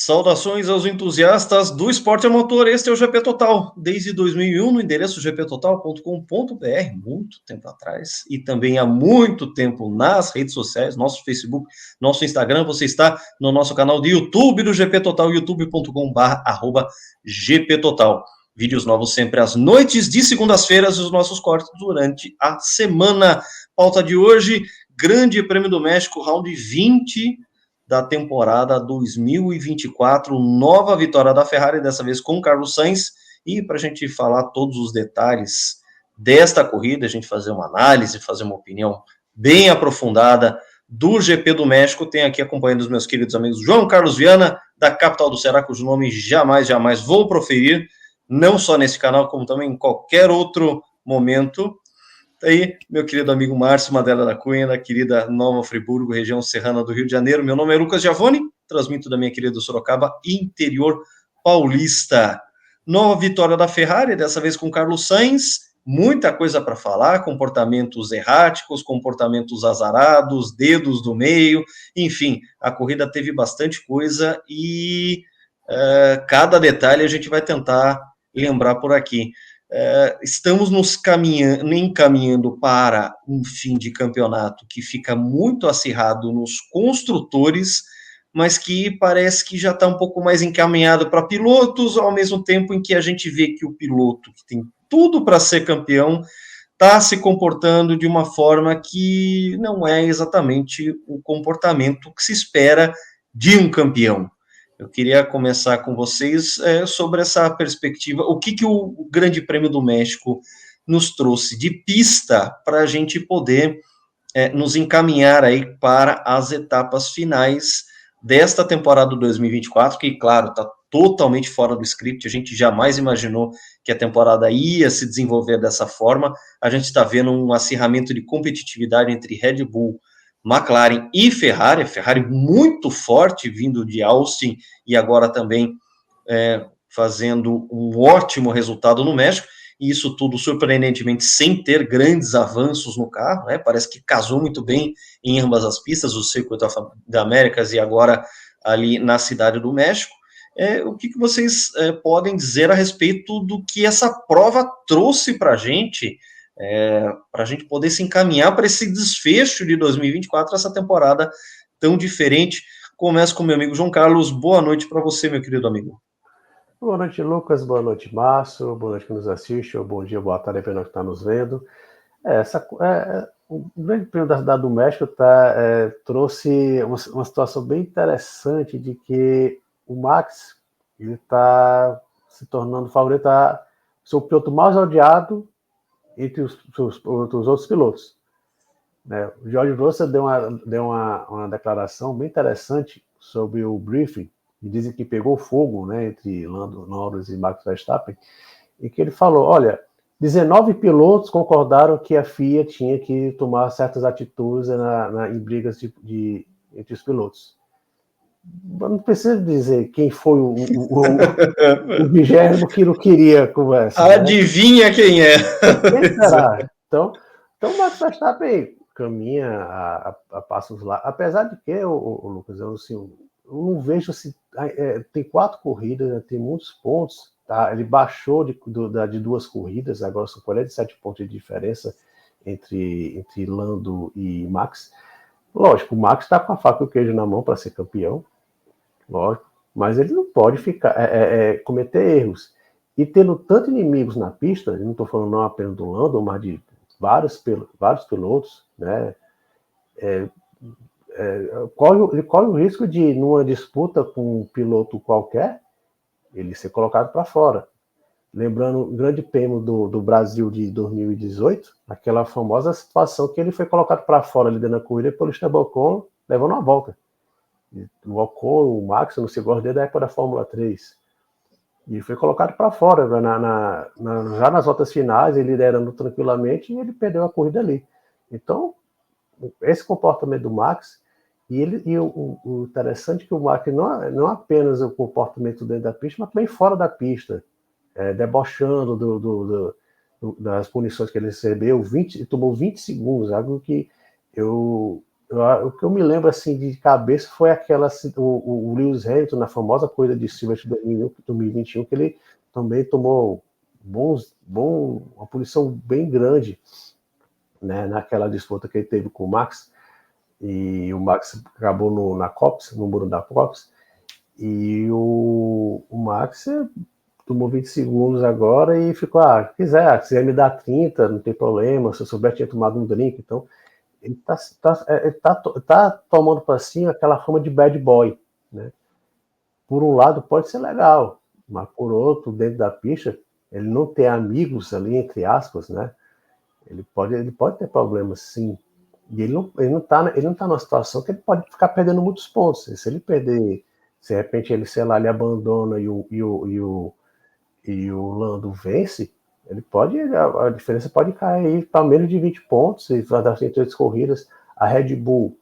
Saudações aos entusiastas do esporte a motor, este é o GP Total, desde 2001 no endereço gptotal.com.br, muito tempo atrás, e também há muito tempo nas redes sociais, nosso Facebook, nosso Instagram, você está no nosso canal de YouTube do GP Total, youtube.com/GP Total. Vídeos novos sempre às noites de segundas-feiras e os nossos cortes durante a semana. Pauta de hoje, Grande Prêmio do México, round 20 da temporada 2024, nova vitória da Ferrari, dessa vez com Carlos Sainz, e para a gente falar todos os detalhes desta corrida, a gente fazer uma análise, fazer uma opinião bem aprofundada do GP do México, tem aqui acompanhando os meus queridos amigos João Carlos Viana, da capital do Ceará, cujo nome jamais vou proferir, não só nesse canal, como também em qualquer outro momento. Aí, meu querido amigo Márcio Madela da Cunha, da querida Nova Friburgo, região serrana do Rio de Janeiro. Meu nome é Lucas Giavoni, transmito da minha querida Sorocaba, interior paulista. Nova vitória da Ferrari, dessa vez com Carlos Sainz. Muita coisa para falar, comportamentos erráticos, comportamentos azarados, dedos do meio, enfim, a corrida teve bastante coisa e cada detalhe a gente vai tentar lembrar por aqui. Estamos nos encaminhando para um fim de campeonato que fica muito acirrado nos construtores, mas que parece que já está um pouco mais encaminhado para pilotos, ao mesmo tempo em que a gente vê que o piloto, que tem tudo para ser campeão, está se comportando de uma forma que não é exatamente o comportamento que se espera de um campeão. Eu queria começar com vocês sobre essa perspectiva, o que o Grande Prêmio do México nos trouxe de pista para a gente poder nos encaminhar aí para as etapas finais desta temporada 2024, que, claro, está totalmente fora do script, a gente jamais imaginou que a temporada ia se desenvolver dessa forma, a gente está vendo um acirramento de competitividade entre Red Bull, McLaren e Ferrari muito forte vindo de Austin e agora também fazendo um ótimo resultado no México, e isso tudo surpreendentemente sem ter grandes avanços no carro, né? Parece que casou muito bem em ambas as pistas, o Circuito das Américas e agora ali na Cidade do México. O que vocês podem dizer a respeito do que essa prova trouxe para a gente poder se encaminhar para esse desfecho de 2024, essa temporada tão diferente? Começo com meu amigo João Carlos. Boa noite para você, meu querido amigo. Boa noite, Lucas. Boa noite, Márcio. Boa noite que nos assiste. Ou bom dia, boa tarde para nós que está nos vendo. O Grande Prêmio da Cidade do México trouxe uma situação bem interessante de que o Max está se tornando o favorito a ser o piloto mais odiado entre os outros pilotos. O George Russell deu uma declaração bem interessante sobre o briefing, e dizem que pegou fogo, entre Lando Norris e Max Verstappen, e que ele falou, olha, 19 pilotos concordaram que a FIA tinha que tomar certas atitudes em brigas entre os pilotos. Não precisa dizer quem foi o 20º que não queria conversa. Adivinha quem é? Quem será? Então o Max Verstappen caminha a passos lá. Apesar de que, Lucas, eu não vejo se tem 4 corridas, tem muitos pontos. Tá? Ele baixou de 2 corridas, agora são 47 pontos de diferença entre Lando e Max. Lógico, o Max está com a faca e o queijo na mão para ser campeão, lógico, mas ele não pode cometer erros. E tendo tantos inimigos na pista, eu não estou falando não apenas do Lando, mas de vários pilotos, né? Ele corre o risco de, numa disputa com um piloto qualquer, ele ser colocado para fora. Lembrando o Grande Prêmio do Brasil de 2018, aquela famosa situação que ele foi colocado para fora ali dentro da corrida pelo Esteban Ocon, levando uma volta. O Ocon, o Max, não sei o da época da Fórmula 3. E foi colocado para fora, já nas voltas finais, ele liderando tranquilamente, e ele perdeu a corrida ali. Então, esse comportamento do Max, o interessante é que o Max não apenas o comportamento dentro da pista, mas também fora da pista, debochando das punições que ele recebeu, tomou 20 segundos, algo que eu O que eu me lembro assim de cabeça foi aquela o Lewis Hamilton na famosa corrida de Silverstone 2021, que ele também tomou uma punição bem grande, né, naquela disputa que ele teve com o Max, e o Max acabou no muro da Copse, e o Max tomou 20 segundos agora e ficou, se quiser me dar 30, não tem problema, se eu souber tinha tomado um drink, então ele tá tomando para si aquela fama de bad boy, né? Por um lado pode ser legal, mas por outro, dentro da pista, ele não tem amigos ali, entre aspas, né? Ele pode ter problemas, sim. E ele não tá numa situação que ele pode ficar perdendo muitos pontos. Se ele perder, se de repente ele, sei lá, ele abandona e o Lando vence, a diferença pode cair para menos de 20 pontos e vai dar 103 corridas. A Red Bull,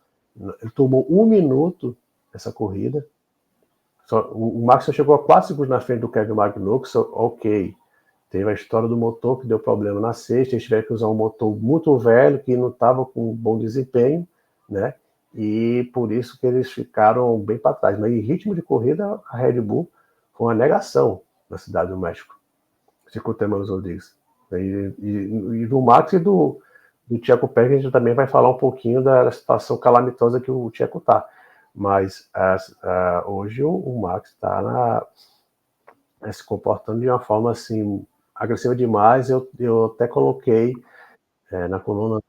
ele tomou 1 minuto essa corrida. O Max só chegou a 4 segundos na frente do Kevin Magnussen, ok. Teve a história do motor que deu problema na sexta, eles tiveram que usar um motor muito velho, que não estava com bom desempenho, né? E por isso que eles ficaram bem para trás. Mas em ritmo de corrida, a Red Bull foi uma negação na cidade do México. Circuito Hermanos Rodrigues. E do Max e do Checo Pérez, a gente também vai falar um pouquinho da situação calamitosa que o Checo está. Mas hoje o Max está se comportando de uma forma assim agressiva demais. Eu até coloquei na coluna,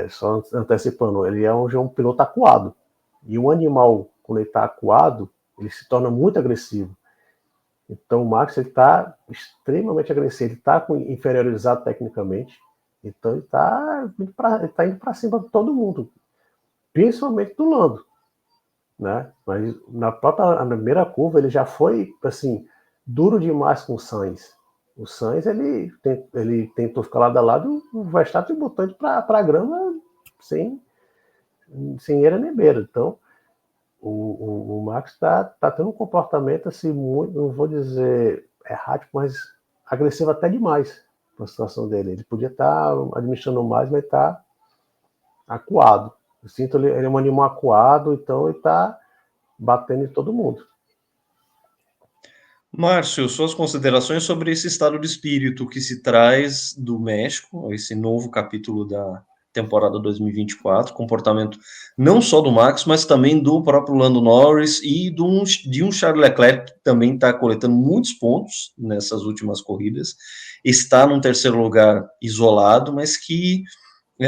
só antecipando, ele hoje é um piloto acuado. E um animal, quando ele está acuado, ele se torna muito agressivo. Então o Max está extremamente agressivo, ele está inferiorizado tecnicamente, então ele está indo para cima de todo mundo, principalmente do Lando, né? Mas na primeira curva ele já foi assim duro demais com o Sainz. O Sainz ele tentou ficar lado a lado, o Verstappen botou ele para a grama sem era nem beira. Então o Max está tendo um comportamento assim, muito, não vou dizer errático, mas agressivo até demais na situação dele. Ele podia estar administrando mais, mas está acuado. Eu sinto ele é um animal acuado, então ele está batendo em todo mundo. Márcio, suas considerações sobre esse estado de espírito que se traz do México, esse novo capítulo da temporada 2024, comportamento não só do Max, mas também do próprio Lando Norris e de um Charles Leclerc, que também está coletando muitos pontos nessas últimas corridas, está num terceiro lugar isolado, mas que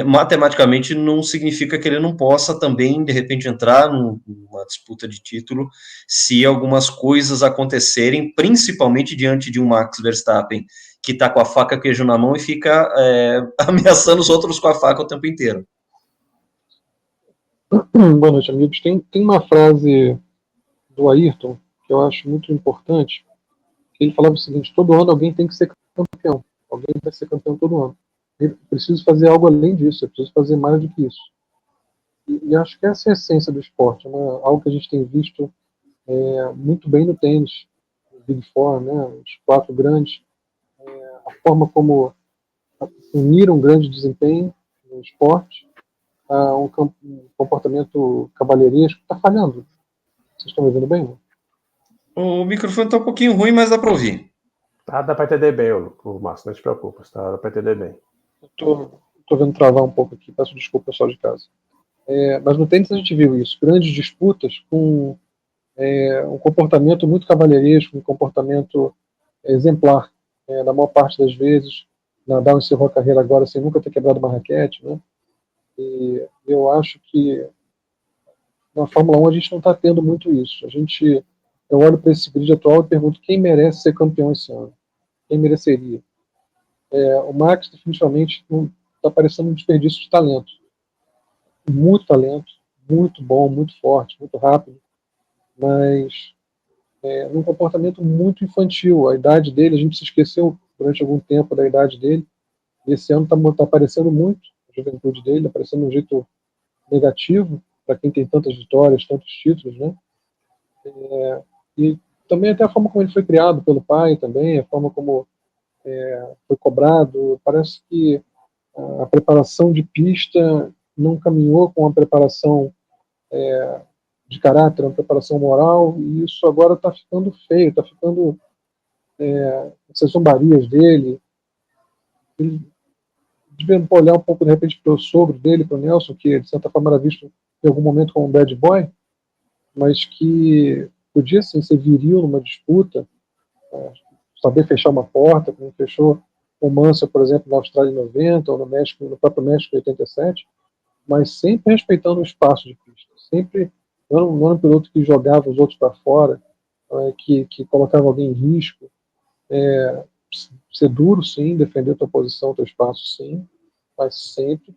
matematicamente não significa que ele não possa também, de repente, entrar numa disputa de título se algumas coisas acontecerem, principalmente diante de um Max Verstappen que está com a faca queijo na mão e fica ameaçando os outros com a faca o tempo inteiro. Boa noite, amigos. Tem uma frase do Ayrton que eu acho muito importante, que ele falava o seguinte: todo ano alguém tem que ser campeão, alguém vai ser campeão todo ano. Eu preciso fazer algo além disso, eu preciso fazer mais do que isso. E acho que essa é a essência do esporte, algo que a gente tem visto muito bem no tênis, no Big Four, né, os 4 grandes, a forma como uniram um grande desempenho no esporte a um comportamento cavalheiresco. Está falhando. Vocês estão me ouvindo bem? Não? O microfone está um pouquinho ruim, mas dá para ouvir. Dá para entender bem, o Márcio, não te preocupa, dá para entender bem. Estou vendo travar um pouco aqui, peço desculpa, pessoal de casa. Mas no tênis a gente viu isso, grandes disputas com um comportamento muito cavalheiresco, um comportamento exemplar, na maior parte das vezes. Nadal encerrou a carreira agora sem nunca ter quebrado uma raquete, né? E eu acho que na Fórmula 1 a gente não está tendo muito isso. Eu olho para esse grid atual e pergunto quem merece ser campeão esse ano, quem mereceria. O Max definitivamente está parecendo um desperdício de talento, muito bom, muito forte, muito rápido, mas num comportamento muito infantil. A idade dele, a gente se esqueceu durante algum tempo da idade dele, e esse ano está aparecendo muito a juventude dele, aparecendo de um jeito negativo para quem tem tantas vitórias, tantos títulos, né? E também até a forma como ele foi criado pelo pai também, a forma como foi cobrado, parece que a preparação de pista não caminhou com uma preparação de caráter, uma preparação moral, e isso agora está ficando feio, está ficando essas zombarias dele. Ele devia olhar um pouco, de repente, para o sogro dele, para o Nelson, que de certa forma era visto em algum momento como um bad boy, mas que podia sim ser viril numa disputa, saber fechar uma porta, como fechou o Mansell, por exemplo, na Austrália em 90, ou no México, no próprio México em 87, mas sempre respeitando o espaço de pista, sempre não era um piloto que jogava os outros para fora, que colocava alguém em risco, ser duro sim, defender a tua posição, teu espaço sim, mas sempre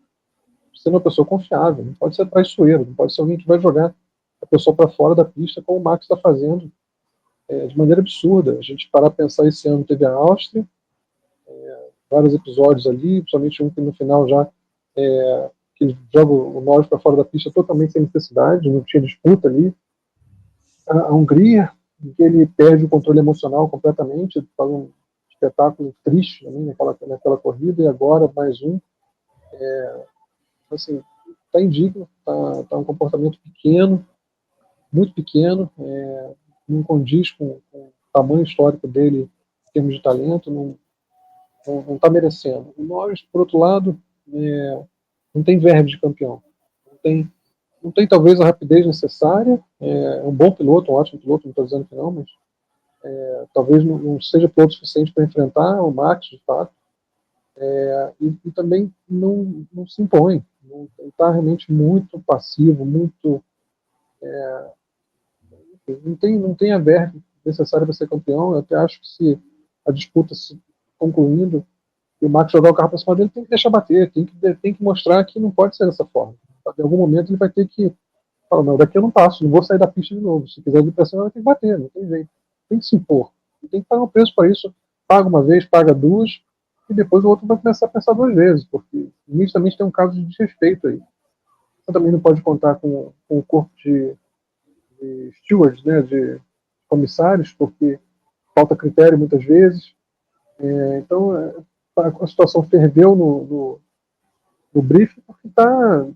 sendo uma pessoa confiável, não pode ser traiçoeiro, não pode ser alguém que vai jogar a pessoa para fora da pista, como o Max está fazendo, de maneira absurda. A gente parar a pensar, esse ano teve a Áustria, vários episódios ali, principalmente um que no final já que ele joga o Norris para fora da pista totalmente sem necessidade, não tinha disputa ali. A Hungria, em que ele perde o controle emocional completamente, faz um espetáculo triste também naquela corrida, e agora mais um. Assim, está indigno, tá um comportamento pequeno, muito pequeno, não condiz com o tamanho histórico dele em termos de talento, não está merecendo. O Norris, por outro lado, não tem verve de campeão, não tem talvez a rapidez necessária, é um bom piloto, um ótimo piloto, não estou dizendo que não, mas talvez não seja piloto suficiente para enfrentar o Max, de fato, e também não se impõe, ele está realmente muito passivo, muito não tem a verve necessária para ser campeão. Eu até acho que se a disputa se concluindo e o Max jogar o carro para cima dele, tem que deixar bater, tem que mostrar que não pode ser dessa forma. Em algum momento ele vai ter que falar, não, daqui eu não passo, não vou sair da pista de novo. Se quiser de pressão, vai ter que bater, não tem jeito. Tem que se impor. E tem que pagar um preço para isso. Paga uma vez, paga duas, e depois o outro vai começar a pensar duas vezes, porque nitidamente tem um caso de desrespeito aí. Você também não pode contar com o corpo de stewards, né, de comissários, porque falta critério muitas vezes. Então, a situação ferveu no briefing porque está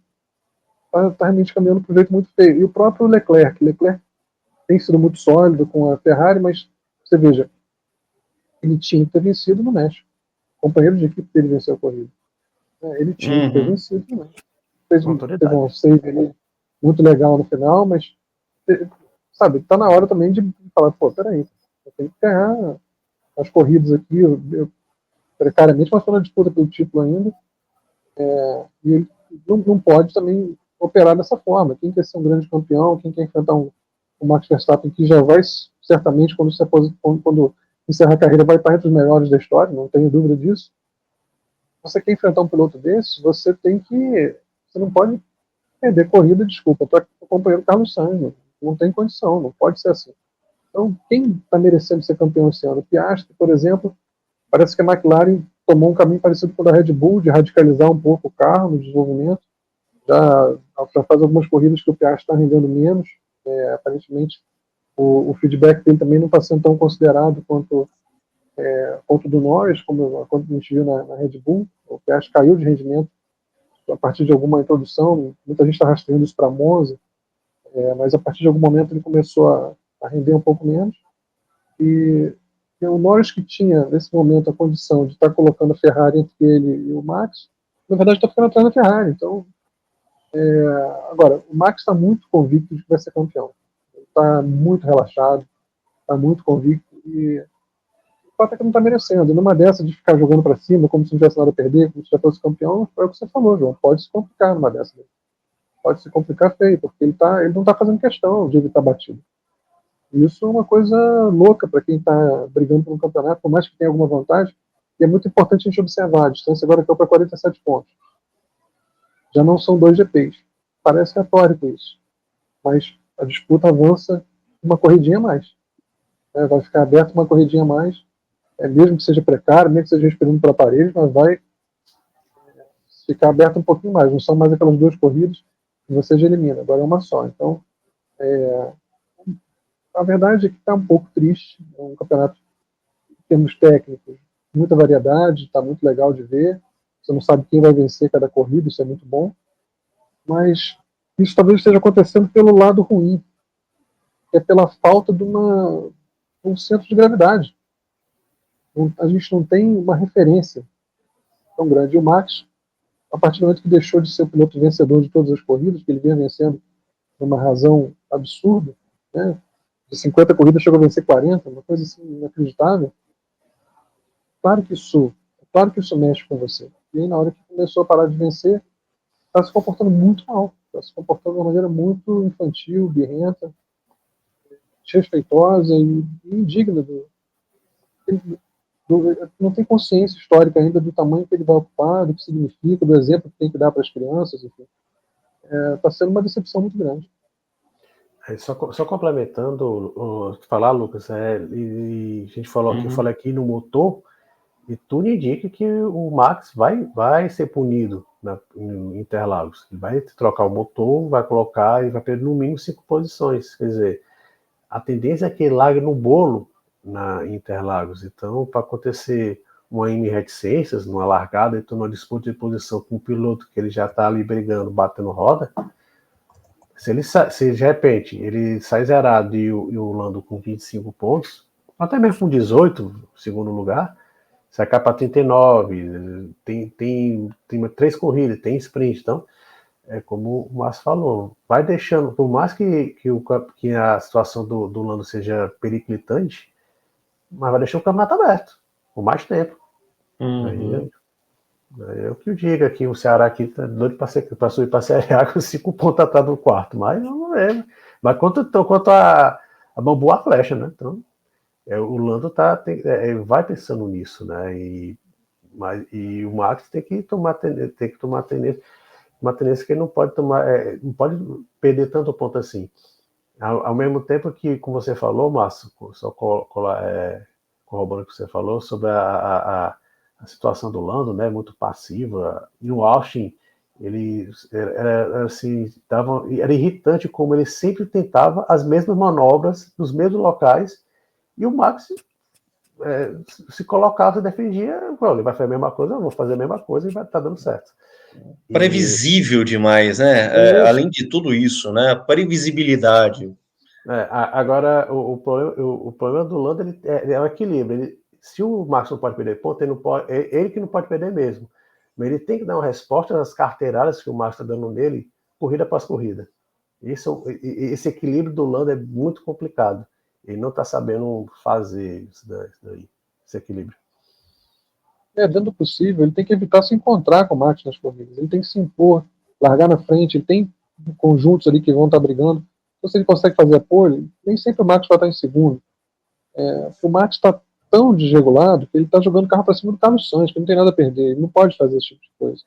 realmente caminhando para um jeito muito feio. E o próprio Leclerc tem sido muito sólido com a Ferrari, mas você veja, ele tinha que ter vencido no México. O companheiro de equipe dele venceu a corrida. Ele tinha que ter vencido no México. Teve um save ali muito legal no final, mas sabe, tá na hora também de falar, pô, peraí, eu tenho que ganhar as corridas aqui, eu precariamente, mas estou na disputa pelo título ainda, e ele não pode também operar dessa forma. Quem quer ser um grande campeão, quem quer enfrentar um Max Verstappen, que já vai, certamente, quando encerrar a carreira, vai estar entre os melhores da história, não tenho dúvida disso. Você quer enfrentar um piloto desse, você não pode perder corrida, desculpa, para o companheiro Carlos Sainz, não tem condição, não pode ser assim. Então, quem está merecendo ser campeão esse ano? O Piastri, por exemplo, parece que a McLaren tomou um caminho parecido com o da Red Bull, de radicalizar um pouco o carro no desenvolvimento. Já faz algumas corridas que o Piastri está rendendo menos. Aparentemente, o feedback dele também não está sendo tão considerado quanto o do Norris, como a gente viu na Red Bull. O Piastri caiu de rendimento a partir de alguma introdução. Muita gente está rastreando isso para Monza, mas a partir de algum momento ele começou a render um pouco menos. E o Norris, que tinha nesse momento a condição de estar colocando a Ferrari entre ele e o Max, na verdade está ficando atrás da Ferrari. Então, agora, o Max está muito convicto de que vai ser campeão. Ele está muito relaxado, está muito convicto, e o fato é que não está merecendo. E numa dessa de ficar jogando para cima, como se não tivesse nada a perder, como se já fosse campeão, é o que você falou, João. Pode se complicar numa dessa. Pode se complicar feio, porque ele não está fazendo questão de evitar batido. Isso é uma coisa louca para quem está brigando por um campeonato, por mais que tenha alguma vantagem, e é muito importante a gente observar. A distância agora caiu para 47 pontos. Já não são 2 GPs. Parece retórico isso. Mas a disputa avança uma corridinha a mais. Vai ficar aberto uma corridinha a mais, mesmo que seja precário, mesmo que seja esperando para aparelhos, mas vai ficar aberto um pouquinho mais. Não são mais aquelas 2 corridas que você já elimina. Agora é uma só. Então, a verdade é que está um pouco triste. É um campeonato, em termos técnicos, muita variedade, está muito legal de ver. Você não sabe quem vai vencer cada corrida, isso é muito bom. Mas isso talvez esteja acontecendo pelo lado ruim, que é pela falta de um centro de gravidade. A gente não tem uma referência tão grande. E o Max, a partir do momento que deixou de ser o piloto vencedor de todas as corridas, que ele vinha vencendo por uma razão absurda, né? De 50 corridas chegou a vencer 40, uma coisa assim inacreditável. Claro que isso mexe com você. E aí, na hora que começou a parar de vencer, está se comportando muito mal. Está se comportando de uma maneira muito infantil, birrenta, desrespeitosa e indigna não tem consciência histórica ainda do tamanho que ele vai ocupar, do que significa, do exemplo que tem que dar para as crianças, enfim. Está sendo uma decepção muito grande. Só complementando, falar, Lucas, e a gente falou aqui, eu falei aqui no motor, e tudo indica que o Max vai ser punido em Interlagos. Ele vai trocar o motor, vai colocar e vai perder no mínimo 5 posições. Quer dizer, a tendência é que ele largue no bolo em Interlagos. Então, para acontecer uma reticências, numa largada, então numa disputa de posição com um piloto que ele já está ali brigando, batendo roda, se de repente ele sai zerado e o Lando com 25 pontos, até mesmo com 18, segundo lugar, sai cá para 39, tem 3 corridas, tem sprint, então, como o Márcio falou, vai deixando, por mais que a situação do Lando seja periclitante, mas vai deixar o campeonato aberto, por mais tempo. Aí eu que eu digo aqui, o Ceará aqui tá doido para subir para a Série A com 5 pontos atrás do quarto, mas vamos ver. Mas quanto a bambu a flecha, né? Então, o Lando vai pensando nisso, né? E o Max tem que tomar tendência, uma tendência que ele não pode tomar, não pode perder tanto ponto assim. Ao mesmo tempo que, como você falou, Márcio, só corroborando o que você falou sobre a situação do Lando, né, muito passiva. E no Austin, ele era irritante como ele sempre tentava as mesmas manobras nos mesmos locais, e o Max se colocava e defendia, ele vai fazer a mesma coisa, eu vou fazer a mesma coisa e vai estar dando certo. Previsível demais, né? Além de tudo isso, né? Previsibilidade. Agora, o problema do Lando é o equilíbrio. Se o Max não pode perder ponto, ele que não pode perder mesmo. Mas ele tem que dar uma resposta às carteiradas que o Max está dando nele, corrida após corrida. Esse equilíbrio do Lando é muito complicado. Ele não está sabendo fazer isso daí, esse equilíbrio. Dentro do possível, ele tem que evitar se encontrar com o Max nas corridas. Ele tem que se impor, largar na frente. Ele tem conjuntos ali que vão estar brigando. Então, se ele consegue fazer apoio, nem sempre o Max vai estar em segundo. O Max está tão desregulado que ele está jogando o carro para cima do Carlos Sainz, que não tem nada a perder. Ele não pode fazer esse tipo de coisa.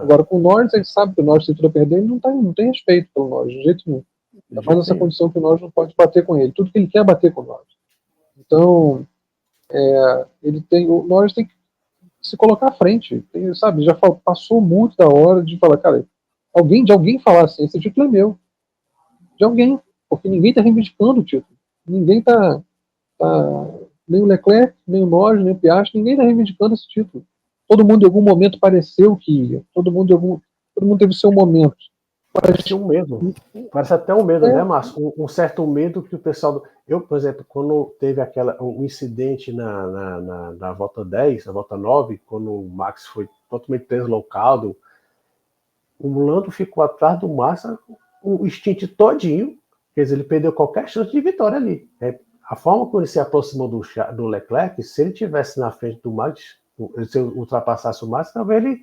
Agora, com o Norris, ele sabe que o Norris tem tudo a perder, ele não tem respeito pelo Norris, de jeito nenhum. Ainda mais nessa condição que o Norris não pode bater com ele. Tudo que ele quer é bater com o Norris. Então, o Norris tem que se colocar à frente. Sabe, já passou muito da hora de falar, cara, de alguém falar assim, esse título é meu. De alguém. Porque ninguém está reivindicando o título. Ninguém está nem o Leclerc, nem o Norris, nem o Piastri, ninguém está reivindicando esse título. Todo mundo em algum momento pareceu que ia. Todo mundo teve seu momento. Parece um medo. Parece até um medo, né, Márcio? Um certo medo que o pessoal... Eu, por exemplo, quando teve um incidente na volta 10, na volta 9, quando o Max foi totalmente deslocado, o Lando ficou atrás do Max o stint todinho, quer dizer, ele perdeu qualquer chance de vitória ali. A forma como ele se aproximou do Leclerc, se ele tivesse na frente do Max, se ultrapassasse o Max, talvez ele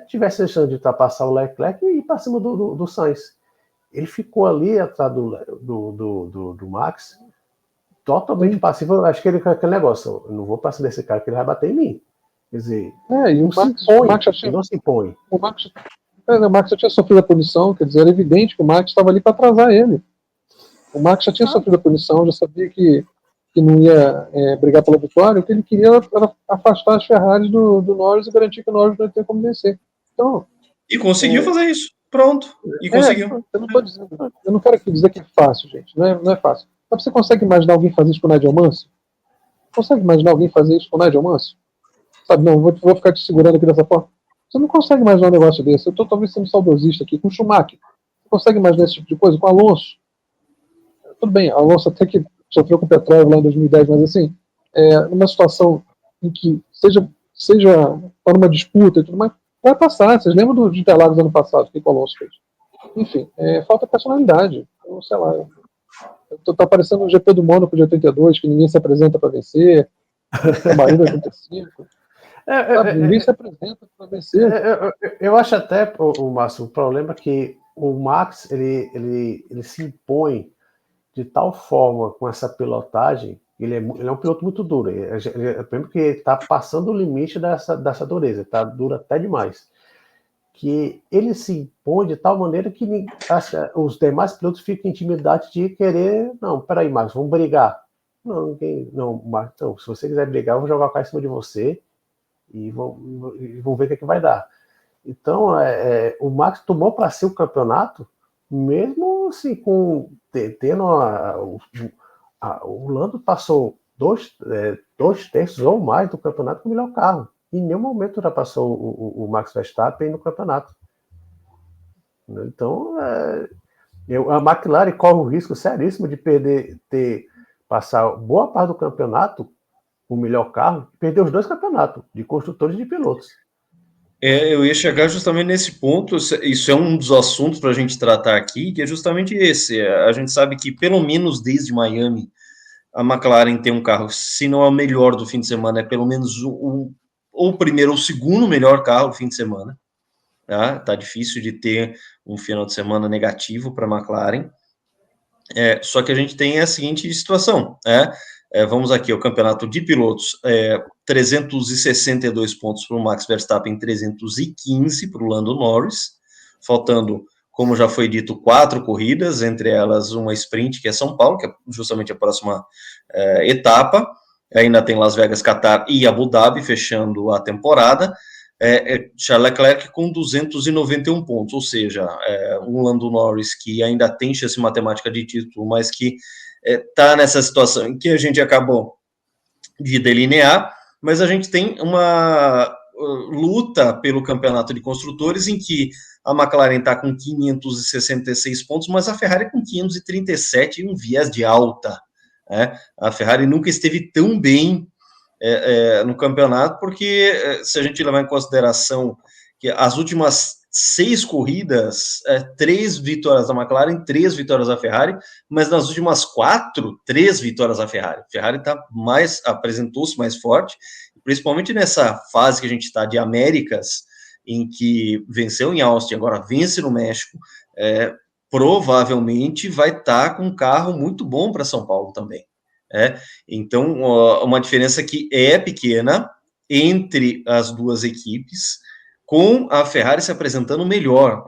tivesse a chance de ultrapassar o Leclerc e ir para cima do Sainz. Ele ficou ali atrás do Max, totalmente passivo. Eu acho que ele com aquele negócio, eu não vou passar desse cara que ele vai bater em mim. Quer dizer, e o Max não se impõe. O Max já tinha sofrido a punição, quer dizer, era evidente que o Max estava ali para atrasar ele. O Max já tinha sofrido a punição, já sabia que não ia brigar pela vitória. O que ele queria era afastar as Ferraris do Norris e garantir que o Norris não ia ter como vencer. Então, e conseguiu fazer isso. Pronto. E conseguiu. Eu não quero aqui dizer que é fácil, gente. Não é fácil. Mas você consegue imaginar alguém fazer isso com o Nigel Mansell? Consegue imaginar alguém fazer isso com o Nigel Mansell? Sabe, não, vou ficar te segurando aqui dessa forma. Você não consegue imaginar um negócio desse. Eu estou talvez sendo saudosista aqui com o Schumacher. Você consegue imaginar esse tipo de coisa? Com o Alonso? Tudo bem, Alonso até que sofreu com o Petróleo lá em 2010, mas assim, numa situação em que seja para uma disputa e tudo mais, vai passar. Vocês lembram de Interlagos ano passado, o que o Alonso fez? Enfim, falta personalidade. Eu, sei lá, tá parecendo o GP do Mônaco de 82, que ninguém se apresenta para vencer, o Bahrein de 85. Ninguém se apresenta para vencer. Eu acho até, o Márcio, o problema é que o Max ele se impõe de tal forma com essa pilotagem. Ele é um piloto muito duro. Eu lembro que ele está passando o limite dessa dureza, tá duro até demais. Que ele se impõe de tal maneira que os demais pilotos ficam intimidados de querer. Não, peraí, Max, vamos brigar. Não, Max, não, se você quiser brigar, eu vou jogar o carro em cima de você e vamos ver o que vai dar. Então, o Max tomou para si o campeonato, mesmo assim, tendo o Lando passou dois terços ou mais do campeonato com o melhor carro. Em nenhum momento já passou o Max Verstappen no campeonato. Então, a McLaren corre o risco seríssimo de passar boa parte do campeonato o melhor carro e perder os dois campeonatos, de construtores e de pilotos. Eu ia chegar justamente nesse ponto. Isso é um dos assuntos para a gente tratar aqui, que é justamente esse. A gente sabe que, pelo menos desde Miami, a McLaren tem um carro, se não é o melhor do fim de semana, é pelo menos o primeiro ou o segundo melhor carro do fim de semana. Tá difícil de ter um final de semana negativo para a McLaren. Só que a gente tem a seguinte situação, vamos aqui ao campeonato de pilotos, 362 pontos para o Max Verstappen, 315 para o Lando Norris, faltando, como já foi dito, 4 corridas, entre elas uma sprint, que é São Paulo, que é justamente a próxima etapa, ainda tem Las Vegas, Qatar e Abu Dhabi fechando a temporada. Charles Leclerc com 291 pontos, ou seja, um Lando Norris que ainda tem chance matemática de título, mas que está nessa situação em que a gente acabou de delinear, mas a gente tem uma luta pelo campeonato de construtores em que a McLaren está com 566 pontos, mas a Ferrari com 537 e um viés de alta. A Ferrari nunca esteve tão bem no campeonato, porque se a gente levar em consideração que as últimas 6 corridas, 3 vitórias da McLaren, 3 vitórias da Ferrari, mas nas últimas 4, 3 vitórias da Ferrari. A Ferrari apresentou-se mais forte, principalmente nessa fase que a gente está de Américas, em que venceu em Austin, agora vence no México, provavelmente vai estar com um carro muito bom para São Paulo também. Então, uma diferença que é pequena entre as duas equipes, com a Ferrari se apresentando melhor,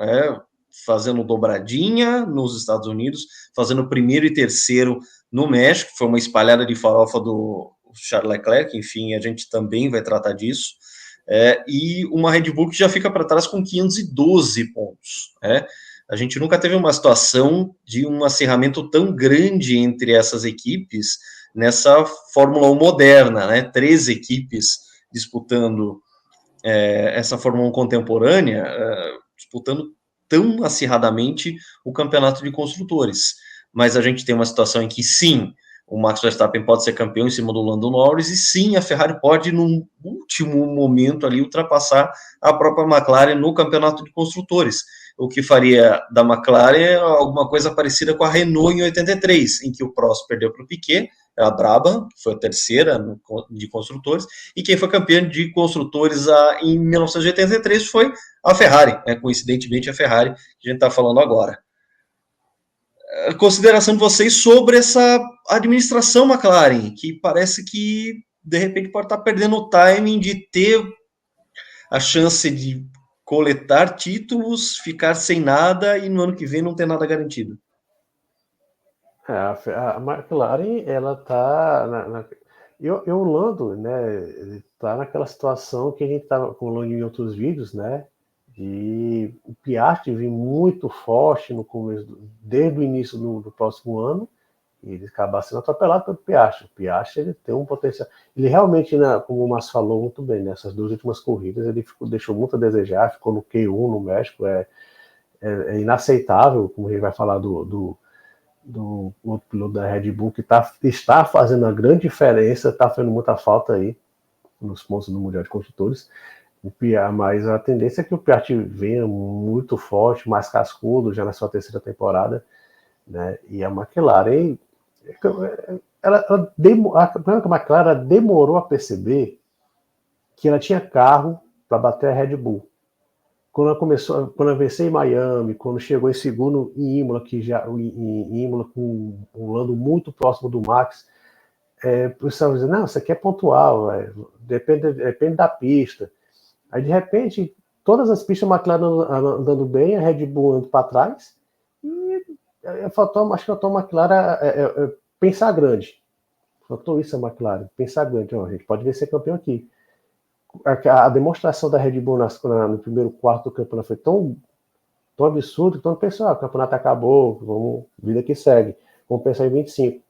fazendo dobradinha nos Estados Unidos, fazendo primeiro e terceiro no México, foi uma espalhada de farofa do Charles Leclerc, enfim, a gente também vai tratar disso, e uma Red Bull que já fica para trás com 512 pontos, A gente nunca teve uma situação de um acirramento tão grande entre essas equipes nessa Fórmula 1 moderna, 13 equipes disputando essa Fórmula 1 contemporânea, disputando tão acirradamente o campeonato de construtores. Mas a gente tem uma situação em que, sim, o Max Verstappen pode ser campeão em cima do Lando Norris, e sim, a Ferrari pode, num último momento ali, ultrapassar a própria McLaren no campeonato de construtores, o que faria da McLaren alguma coisa parecida com a Renault em 83, em que o Prost perdeu para o Piquet, a Brabham, que foi a terceira de construtores, e quem foi campeão de construtores em 1983 foi a Ferrari, coincidentemente a Ferrari que a gente está falando agora. Consideração de vocês sobre essa administração McLaren, que parece que de repente pode estar perdendo o timing de ter a chance de coletar títulos, ficar sem nada e no ano que vem não ter nada garantido. A McLaren, ela está e o Lando, né, ele está naquela situação que a gente estava falando em outros vídeos, né, de o Piastri vir muito forte no começo, desde o início do próximo ano, E ele acaba sendo atropelado pelo Piastri. O Piastri, ele tem um potencial. Ele realmente, como o Márcio falou muito bem, nessas 2 últimas corridas, ele deixou muito a desejar, ficou no Q1 no México, é inaceitável, como a gente vai falar do outro piloto da Red Bull, que está fazendo uma grande diferença, está fazendo muita falta aí nos pontos do Mundial de Construtores. Mas a tendência é que o Piastri venha muito forte, mais cascudo, já na sua 3ª temporada, né? E a McLaren, a McLaren demorou a perceber que ela tinha carro para bater a Red Bull. Quando ela venceu em Miami, quando chegou em segundo em Imola, em Imola com um Lando muito próximo do Max, o pessoal dizia, não, isso aqui é pontual, depende da pista. Aí, de repente, todas as pistas, a McLaren andando bem, a Red Bull andando para trás, e acho que faltou a McLaren pensar grande. Faltou isso a McLaren, pensar grande. A gente pode ver ser campeão aqui. A demonstração da Red Bull no primeiro quarto do campeonato foi tão absurdo que todo mundo pensou, o campeonato acabou, vida que segue, vamos pensar em 25.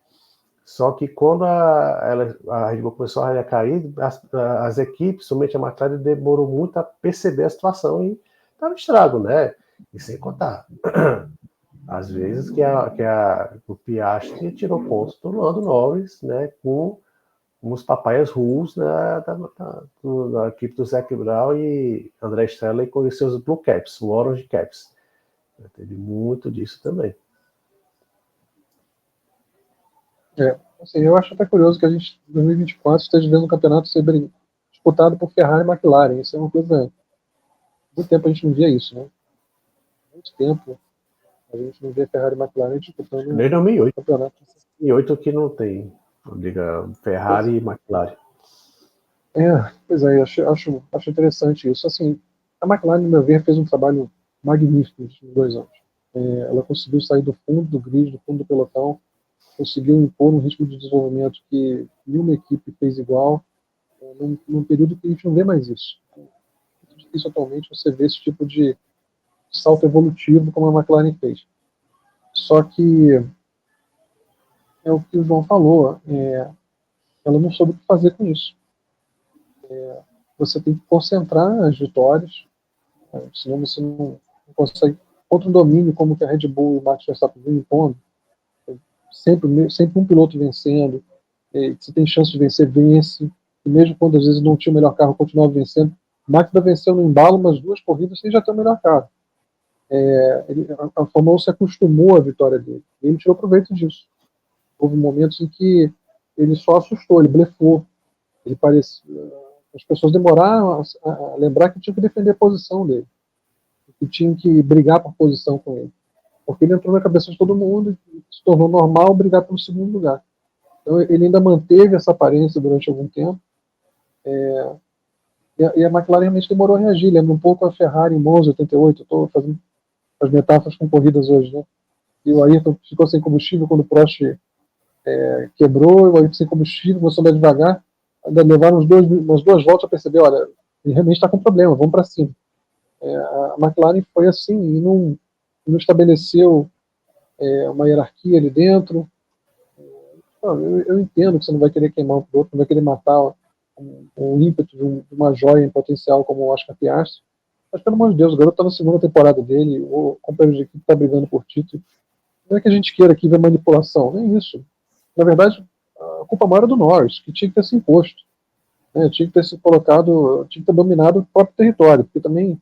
Só que quando a Red Bull começou a cair, as equipes, somente a McLaren, demorou muito a perceber a situação e tá no estrago, né? E sem contar, às vezes que o Piastri tirou pontos do Lando Norris, né? Com os papaias rules, né, da equipe do Zac Brown e André Stella com os seus Blue Caps, o Orange Caps. Teve muito disso também. Assim, eu acho até curioso que a gente, em 2024, esteja vendo um campeonato ser disputado por Ferrari e McLaren. Isso é uma coisa... Muito tempo a gente não via isso, né? Muito tempo a gente não vê Ferrari e McLaren disputando desde 2008. Campeonato. 2008 que não tem, diga, Ferrari e McLaren. Pois é, acho interessante isso. Assim, a McLaren, no meu ver, fez um trabalho magnífico nos 2 anos. Ela conseguiu sair do fundo do grid, do fundo do pelotão, conseguiu impor um ritmo de desenvolvimento que nenhuma equipe fez igual, num período que a gente não vê mais isso. É muito difícil atualmente você ver esse tipo de salto evolutivo como a McLaren fez. Só que é o que o João falou, ela não soube o que fazer com isso. Você tem que concentrar as vitórias, senão você não consegue. Contra um domínio como que a Red Bull e o Max Verstappen vem impondo, sempre um piloto vencendo, você tem chance de vencer, vence, e mesmo quando às vezes não tinha o melhor carro, continua vencendo. O Max vai vencendo no embalo umas 2 corridas sem já ter o melhor carro. A Fórmula 1 se acostumou à vitória dele, e ele tirou proveito disso. Houve momentos em que ele só assustou, ele blefou, ele parecia... As pessoas demoraram a lembrar que tinham que defender a posição dele, que tinham que brigar por posição com ele, porque ele entrou na cabeça de todo mundo e se tornou normal brigar pelo 2º lugar. Então ele ainda manteve essa aparência durante algum tempo, e a McLaren realmente demorou a reagir. Lembra um pouco a Ferrari em Monza 88. Eu estou fazendo as metáforas com corridas hoje, né? E o Ayrton ficou sem combustível quando o Prost quebrou, o Ayrton sem combustível, começou a andar devagar. Ainda levaram umas 2 voltas a perceber, olha, ele realmente está com problema, vamos para cima. A McLaren foi assim, e não estabeleceu uma hierarquia ali dentro. Eu entendo que você não vai querer queimar um piloto, não vai querer matar um ímpeto de uma joia em potencial como o Oscar Piastri, mas pelo amor de Deus, o garoto está na 2ª temporada dele, o companheiro de equipe está brigando por título. Não é que a gente queira aqui ver manipulação, nem isso. Na verdade, a culpa maior é do Norris, que tinha que ter se imposto, né? Tinha que ter se colocado, tinha que ter dominado o próprio território, porque também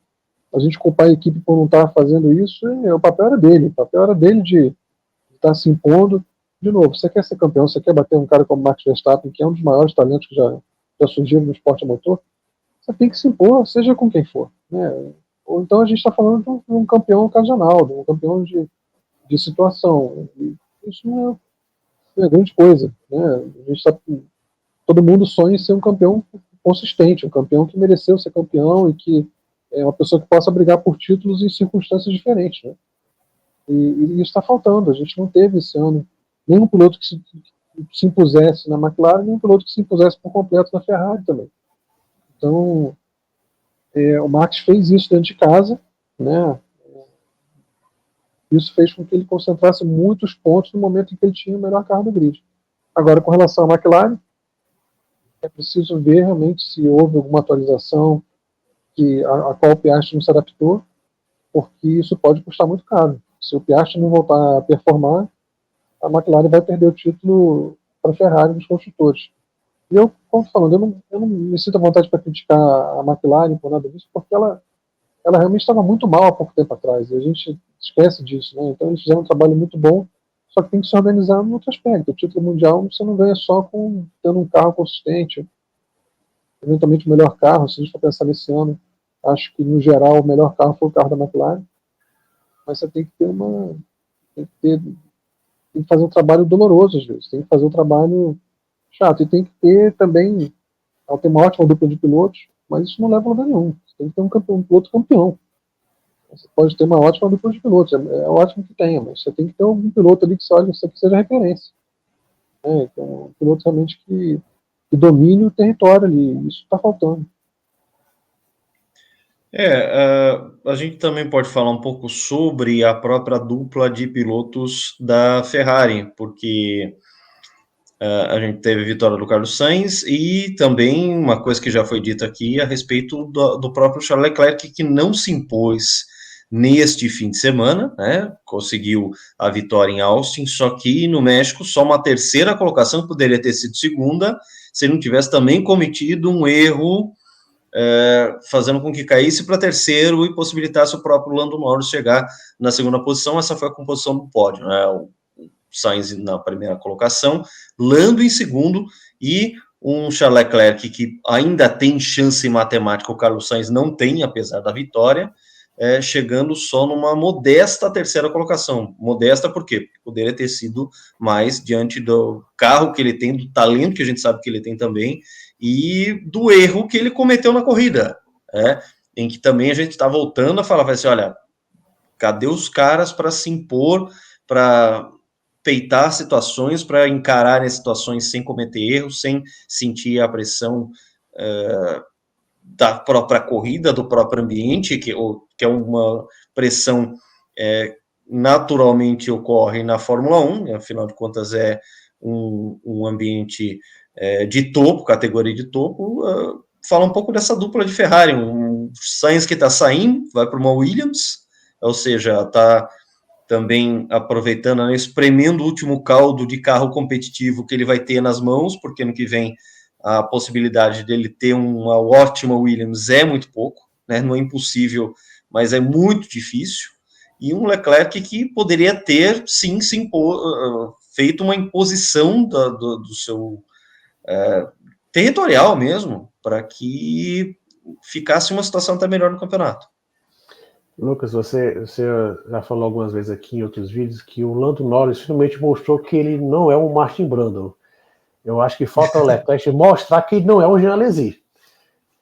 a gente culpar a equipe por não estar fazendo isso, o papel era dele de estar se impondo. De novo, você quer ser campeão, você quer bater um cara como Max Verstappen, que é um dos maiores talentos que já surgiram no esporte a motor, você tem que se impor, seja com quem for, né? Ou então a gente está falando de um campeão ocasional, de um campeão de situação. E isso não é grande coisa, né? A gente todo mundo sonha em ser um campeão consistente, um campeão que mereceu ser campeão e que é uma pessoa que possa brigar por títulos em circunstâncias diferentes, né? E isso está faltando. A gente não teve esse ano nenhum piloto que se impusesse na McLaren, nenhum piloto que se impusesse por completo na Ferrari também. Então, o Max fez isso dentro de casa, né? Isso fez com que ele concentrasse muitos pontos no momento em que ele tinha o melhor carro do grid. Agora, com relação à McLaren, é preciso ver realmente se houve alguma atualização a qual o Piastri não se adaptou, porque isso pode custar muito caro. Se o Piastri não voltar a performar, a McLaren vai perder o título para a Ferrari dos construtores. E eu, como estou falando, eu não me sinto à vontade para criticar a McLaren por nada disso, porque ela realmente estava muito mal há pouco tempo atrás, e a gente esquece disso, né? Então eles fizeram um trabalho muito bom, só que tem que se organizar em outro aspecto. O título mundial você não ganha só tendo um carro consistente, eventualmente o melhor carro. Se a gente for pensar nesse ano, acho que no geral o melhor carro foi o carro da McLaren, mas você tem que tem que fazer um trabalho doloroso às vezes, tem que fazer um trabalho chato, e tem que ter também, ela tem uma ótima dupla de pilotos, mas isso não leva a lugar nenhum. Você tem que ter um piloto campeão. Você pode ter uma ótima dupla de pilotos, é ótimo que tenha, mas você tem que ter algum piloto ali que você olha que seja referência. Né? Então, um piloto realmente que domine o território ali, isso está faltando. A gente também pode falar um pouco sobre a própria dupla de pilotos da Ferrari, porque a gente teve a vitória do Carlos Sainz e também uma coisa que já foi dita aqui a respeito do próprio Charles Leclerc, que não se impôs neste fim de semana, né? Conseguiu a vitória em Austin, só que no México só uma terceira colocação, poderia ter sido segunda, se ele não tivesse também cometido um erro, fazendo com que caísse para terceiro e possibilitasse o próprio Lando Norris chegar na segunda posição. Essa foi a composição do pódio, né? O Sainz na primeira colocação, Lando em segundo e um Charles Leclerc que ainda tem chance matemática, o Carlos Sainz não tem, apesar da vitória, chegando só numa modesta terceira colocação. Modesta por quê? Porque poderia ter sido mais diante do carro que ele tem, do talento que a gente sabe que ele tem também, e do erro que ele cometeu na corrida, em que também a gente está voltando a falar, vai ser, olha, cadê os caras para se impor, para peitar situações, para encarar as situações sem cometer erros, sem sentir a pressão da própria corrida, do próprio ambiente, que é uma pressão naturalmente ocorre na Fórmula 1, afinal de contas é um ambiente de topo, categoria de topo. Fala um pouco dessa dupla de Ferrari, um Sainz que está saindo, vai para uma Williams, ou seja, está também aproveitando, espremendo o último caldo de carro competitivo que ele vai ter nas mãos, porque ano que vem a possibilidade dele ter uma ótima Williams é muito pouco, né? Não é impossível, mas é muito difícil. E um Leclerc que poderia ter, sim, feito uma imposição do seu territorial mesmo, para que ficasse uma situação até melhor no campeonato. Lucas, você já falou algumas vezes aqui em outros vídeos que o Lando Norris finalmente mostrou que ele não é um Martin Brundle. Eu acho que falta o Leclerc mostrar que ele não é um Jean Alesi.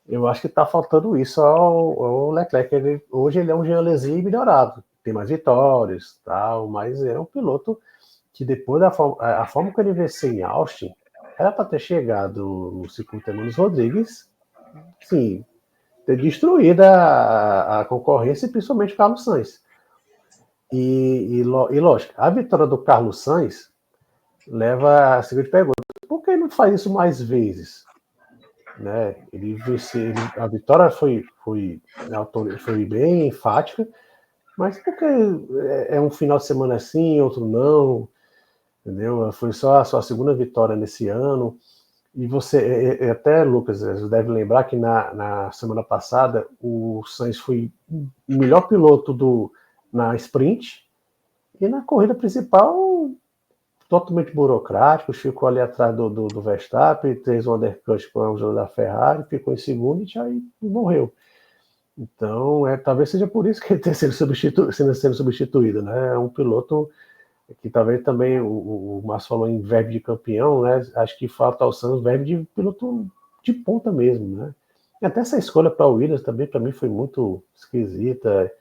Eu acho que está faltando isso ao Leclerc. Hoje ele é um Jean Alesi melhorado. Tem mais vitórias, tal, mas é um piloto que depois a forma que ele venceu em Austin, era para ter chegado no circuito Hermanos Rodrigues, sim, ter destruído a concorrência, e principalmente o Carlos Sainz. E lógico, a vitória do Carlos Sainz leva a seguinte pergunta: por que ele não faz isso mais vezes? Né? Ele venceu, a vitória foi bem enfática, mas por que é um final de semana assim, outro não? Entendeu? Foi só a sua segunda vitória nesse ano. E você, até, Lucas, você deve lembrar que na semana passada o Sainz foi o melhor piloto na sprint, e na corrida principal totalmente burocrático, ficou ali atrás do Verstappen, fez um undercut com o jogo da Ferrari, ficou em segundo e morreu. Então, talvez seja por isso que ele está sendo substituído, né? É um piloto que talvez também o Márcio falou em verbo de campeão, né? Acho que falta ao Santos verbo de piloto de ponta mesmo, né? E até essa escolha para o Williams também, para mim, foi muito esquisita.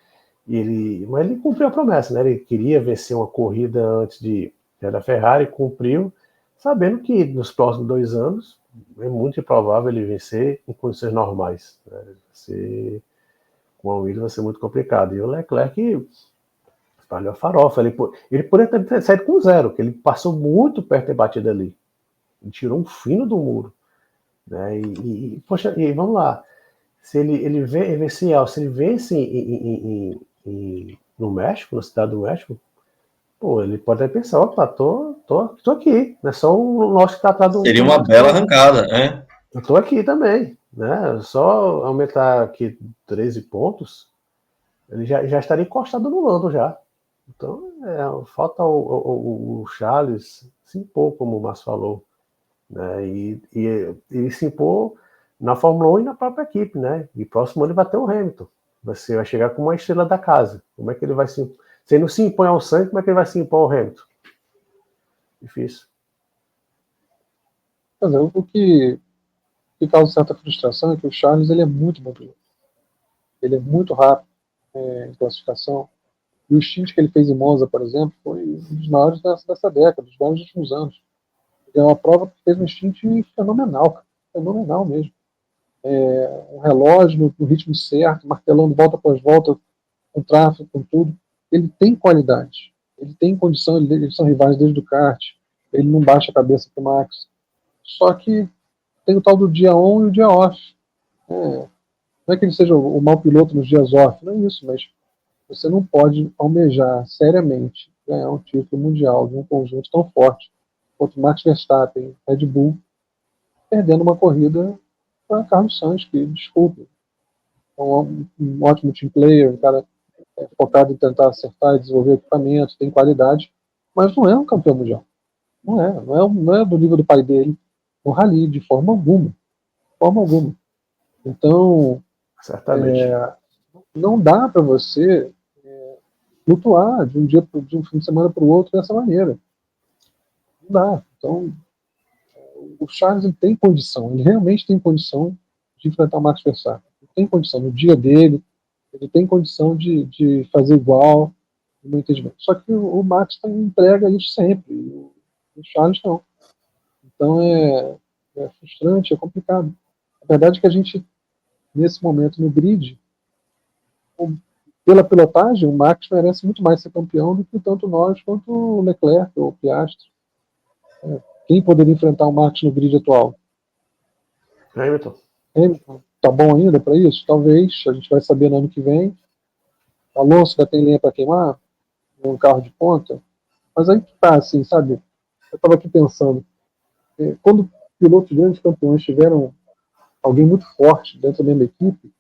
Mas ele cumpriu a promessa, né? Ele queria vencer uma corrida antes da Ferrari, cumpriu, sabendo que nos próximos 2 anos é muito improvável ele vencer em condições normais, né? Com a Williams vai ser muito complicado. E o Leclerc espalhou a farofa. Ele poderia ter saído com 0, que ele passou muito perto de batida ali. Ele tirou um fino do muro. Né? Poxa, e vamos lá. Se ele vence no México, na cidade do México, pô, ele pode até pensar, opa, tô aqui. Não é só o nosso que tá atrás do... Seria uma bela arrancada, né? Eu tô aqui também. Né? Só aumentar aqui 13 pontos, ele já estaria encostado no Lando já. Então, falta o Charles se impor, como o Márcio falou. Né? E se impor na Fórmula 1 e na própria equipe. Né? E próximo ano ele vai ter o Hamilton. Você vai chegar com uma estrela da casa. Como é que ele vai se... Se ele não se impõe ao Sainz, como é que ele vai se impor ao Hamilton? Difícil. Mas o que causa certa frustração é que o Charles ele é muito bom piloto. Ele é muito rápido em classificação. E o stint que ele fez em Monza, por exemplo, foi um dos maiores dessa década, dos maiores últimos anos. Ele é uma prova que fez um stint fenomenal, cara. Fenomenal mesmo. Um relógio no ritmo certo, martelando volta após volta, com tráfego, com tudo. Ele tem qualidade. Ele tem condição, eles são rivais desde o kart. Ele não baixa a cabeça para o Max. Só que tem o tal do dia on e o dia off. Não é que ele seja o mau piloto nos dias off, não é isso, mas você não pode almejar seriamente ganhar um título mundial de um conjunto tão forte quanto Max Verstappen, Red Bull, perdendo uma corrida para Carlos Sainz, que, desculpe, é um ótimo team player, um cara focado em tentar acertar e desenvolver equipamento, tem qualidade, mas não é um campeão mundial. Não é do nível do pai dele no rally, de forma alguma. Forma alguma. Então, certamente. Não dá para você flutuar de um fim de semana para o outro dessa maneira. Não dá. Então, o Charles ele tem condição, ele realmente tem condição de enfrentar o Max Verstappen. Ele tem condição no dia dele, ele tem condição de fazer igual, no meu entendimento. Só que o Max entrega isso sempre, o Charles não. Então é frustrante, é complicado. A verdade é que a gente, nesse momento no grid, pela pilotagem, o Max merece muito mais ser campeão do que tanto nós quanto o Leclerc ou o Piastri. Quem poderia enfrentar o Max no grid atual? Hamilton. Tá bom ainda para isso? Talvez, a gente vai saber no ano que vem. Alonso ainda tem lenha para queimar, um carro de ponta. Mas aí que tá, assim, sabe? Eu estava aqui pensando, quando pilotos grandes campeões tiveram alguém muito forte dentro da mesma equipe,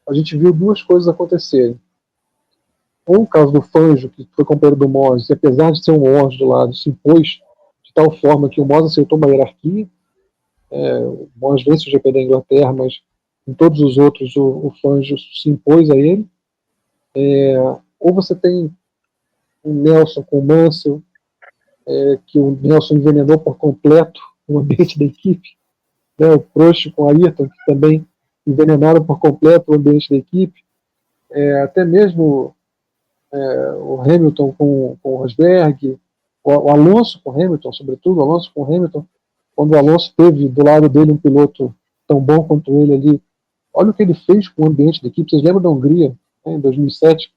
a gente viu duas coisas acontecerem. Um, o caso do Fangio, que foi companheiro do Moss, e apesar de ser um Moss do lado, se impôs de tal forma que o Moss aceitou uma hierarquia. O Moss vence o GP da Inglaterra, mas em todos os outros o Fangio se impôs a ele. Ou você tem o Nelson com o Mansell, que o Nelson envenenou por completo o ambiente da equipe, né? O Prost com a Ayrton, que também envenenaram por completo o ambiente da equipe, até mesmo o Hamilton com o Rosberg, o Alonso com o Hamilton, sobretudo o Alonso com o Hamilton, quando o Alonso teve do lado dele um piloto tão bom quanto ele ali, olha o que ele fez com o ambiente da equipe. Vocês lembram da Hungria, né, em 2007,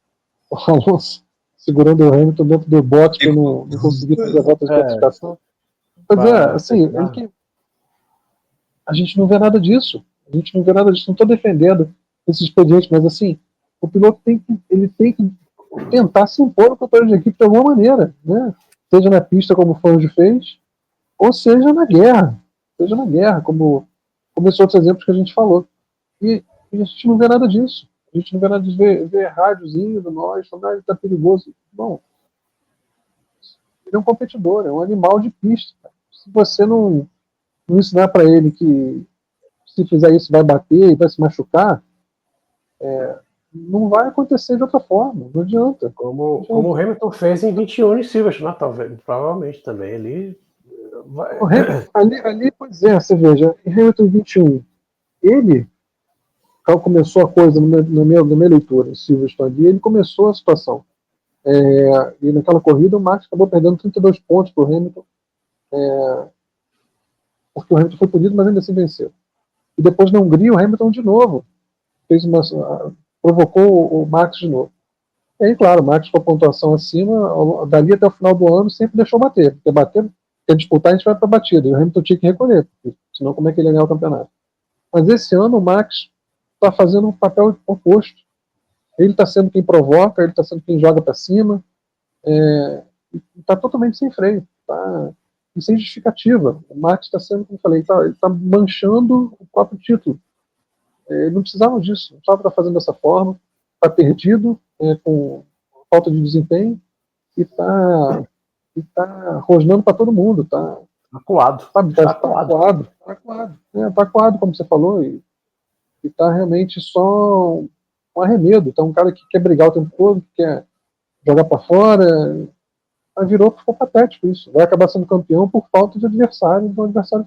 o Alonso segurando o Hamilton dentro do box para não conseguir fazer a volta de classificação? Assim, a gente não vê nada disso. Não estou defendendo esse expediente, mas assim, o piloto tem que tentar se impor no companheiro de equipe de alguma maneira, né? Seja na pista, como o Fangio fez, ou seja na guerra, como esses outros exemplos que a gente falou. E a gente não vê nada disso. A gente não vê nada disso, vê rádiozinho do nós, falando, ele tá perigoso. Bom, ele é um competidor, é um animal de pista. Se você não ensinar para ele que se fizer isso vai bater e vai se machucar, não vai acontecer de outra forma, não adianta. Como o Hamilton fez em 21 em Silverstone, talvez, provavelmente também. Ali, pois é, você veja, em Hamilton 21, ele começou a coisa na minha leitura, em Silverstone, e ele começou a situação. E naquela corrida o Max acabou perdendo 32 pontos para o Hamilton, porque o Hamilton foi punido, mas ainda assim venceu. E depois na Hungria o Hamilton de novo provocou o Max de novo. E aí, claro, o Max com a pontuação acima, dali até o final do ano, sempre deixou bater. Porque bater, quer disputar, a gente vai para a batida. E o Hamilton tinha que recolher, senão como é que ele ia ganhar o campeonato? Mas esse ano o Max está fazendo um papel oposto. Ele está sendo quem provoca, ele está sendo quem joga para cima, está totalmente sem freio, e sem justificativa. O Max está sendo, como eu falei, ele está manchando o próprio título. Ele não precisava disso, não precisava estar fazendo dessa forma, está perdido, com falta de desempenho, e está rosnando para todo mundo, está Acuado. acuado, tá acuado, como você falou, e está realmente só um arremedo. Então, um cara que quer brigar o tempo todo, que quer jogar para fora, ficou patético isso. Vai acabar sendo campeão por falta de um adversário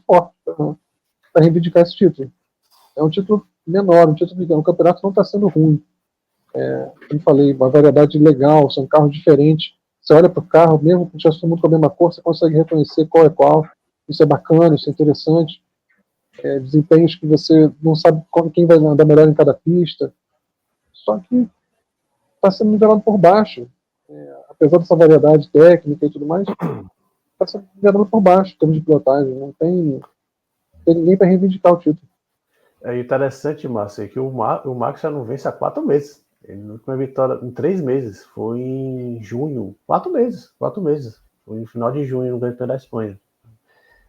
forte para reivindicar esse título. É um título menor, um título pequeno. O campeonato não está sendo ruim. Como falei, uma variedade legal, são carros diferentes. Você olha para o carro, mesmo que tivesse todo mundo com a mesma cor, você consegue reconhecer qual é qual. Isso é bacana, isso é interessante. Desempenhos que você não sabe quem vai andar melhor em cada pista. Só que está sendo nivelado por baixo. Apesar dessa variedade técnica e tudo mais, está sendo nivelado por baixo em termos de pilotagem. Não tem ninguém para reivindicar o título. É interessante, Márcio, que o Max já não vence há 4 meses. Ele não tem uma vitória em 3 meses. Foi em junho. 4 meses. Foi no final de junho, no Grande Prêmio da Espanha.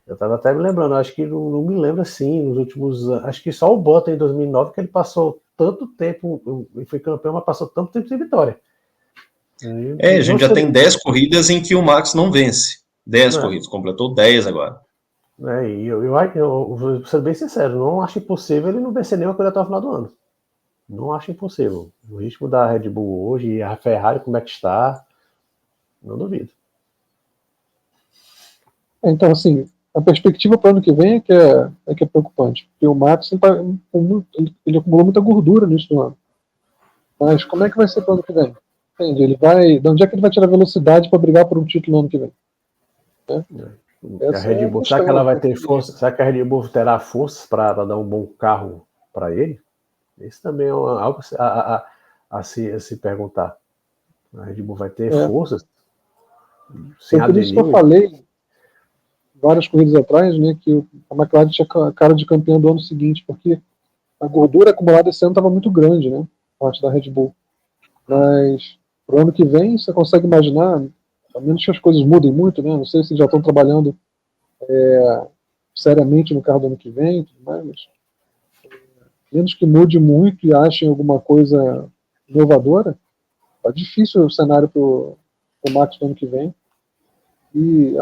Eu estava até me lembrando, acho que não me lembro assim, nos últimos anos. Acho que só o Bottas em 2009, que ele passou tanto tempo, ele foi campeão, mas passou tanto tempo sem vitória. A gente já tem 10 corridas em que o Max não vence. 10 corridas, completou 10 agora. E eu vou ser bem sincero, não acho impossível ele não vencer nenhuma coisa até o final do ano. Não acho impossível. O ritmo da Red Bull hoje, a Ferrari como é que está, não duvido. Então, assim, a perspectiva para o ano que vem é que é preocupante, porque o Max ele acumulou muita gordura no início do ano. Mas como é que vai ser para o ano que vem? Entende? De onde é que ele vai tirar velocidade para brigar por um título no ano que vem? A Red Bull, será que ela vai ter força? Será que a Red Bull terá força para dar um bom carro para ele? Isso também é algo a se perguntar. A Red Bull vai ter forças? Por isso que eu falei várias corridas atrás, né, que a McLaren tinha cara de campeão do ano seguinte, porque a gordura acumulada esse ano estava muito grande, né, parte da Red Bull. Mas pro ano que vem, você consegue imaginar, a menos que as coisas mudem muito, né, não sei se já estão trabalhando seriamente no carro do ano que vem, tudo mais, mas menos que mude muito e achem alguma coisa inovadora, tá difícil o cenário pro Max do ano que vem. E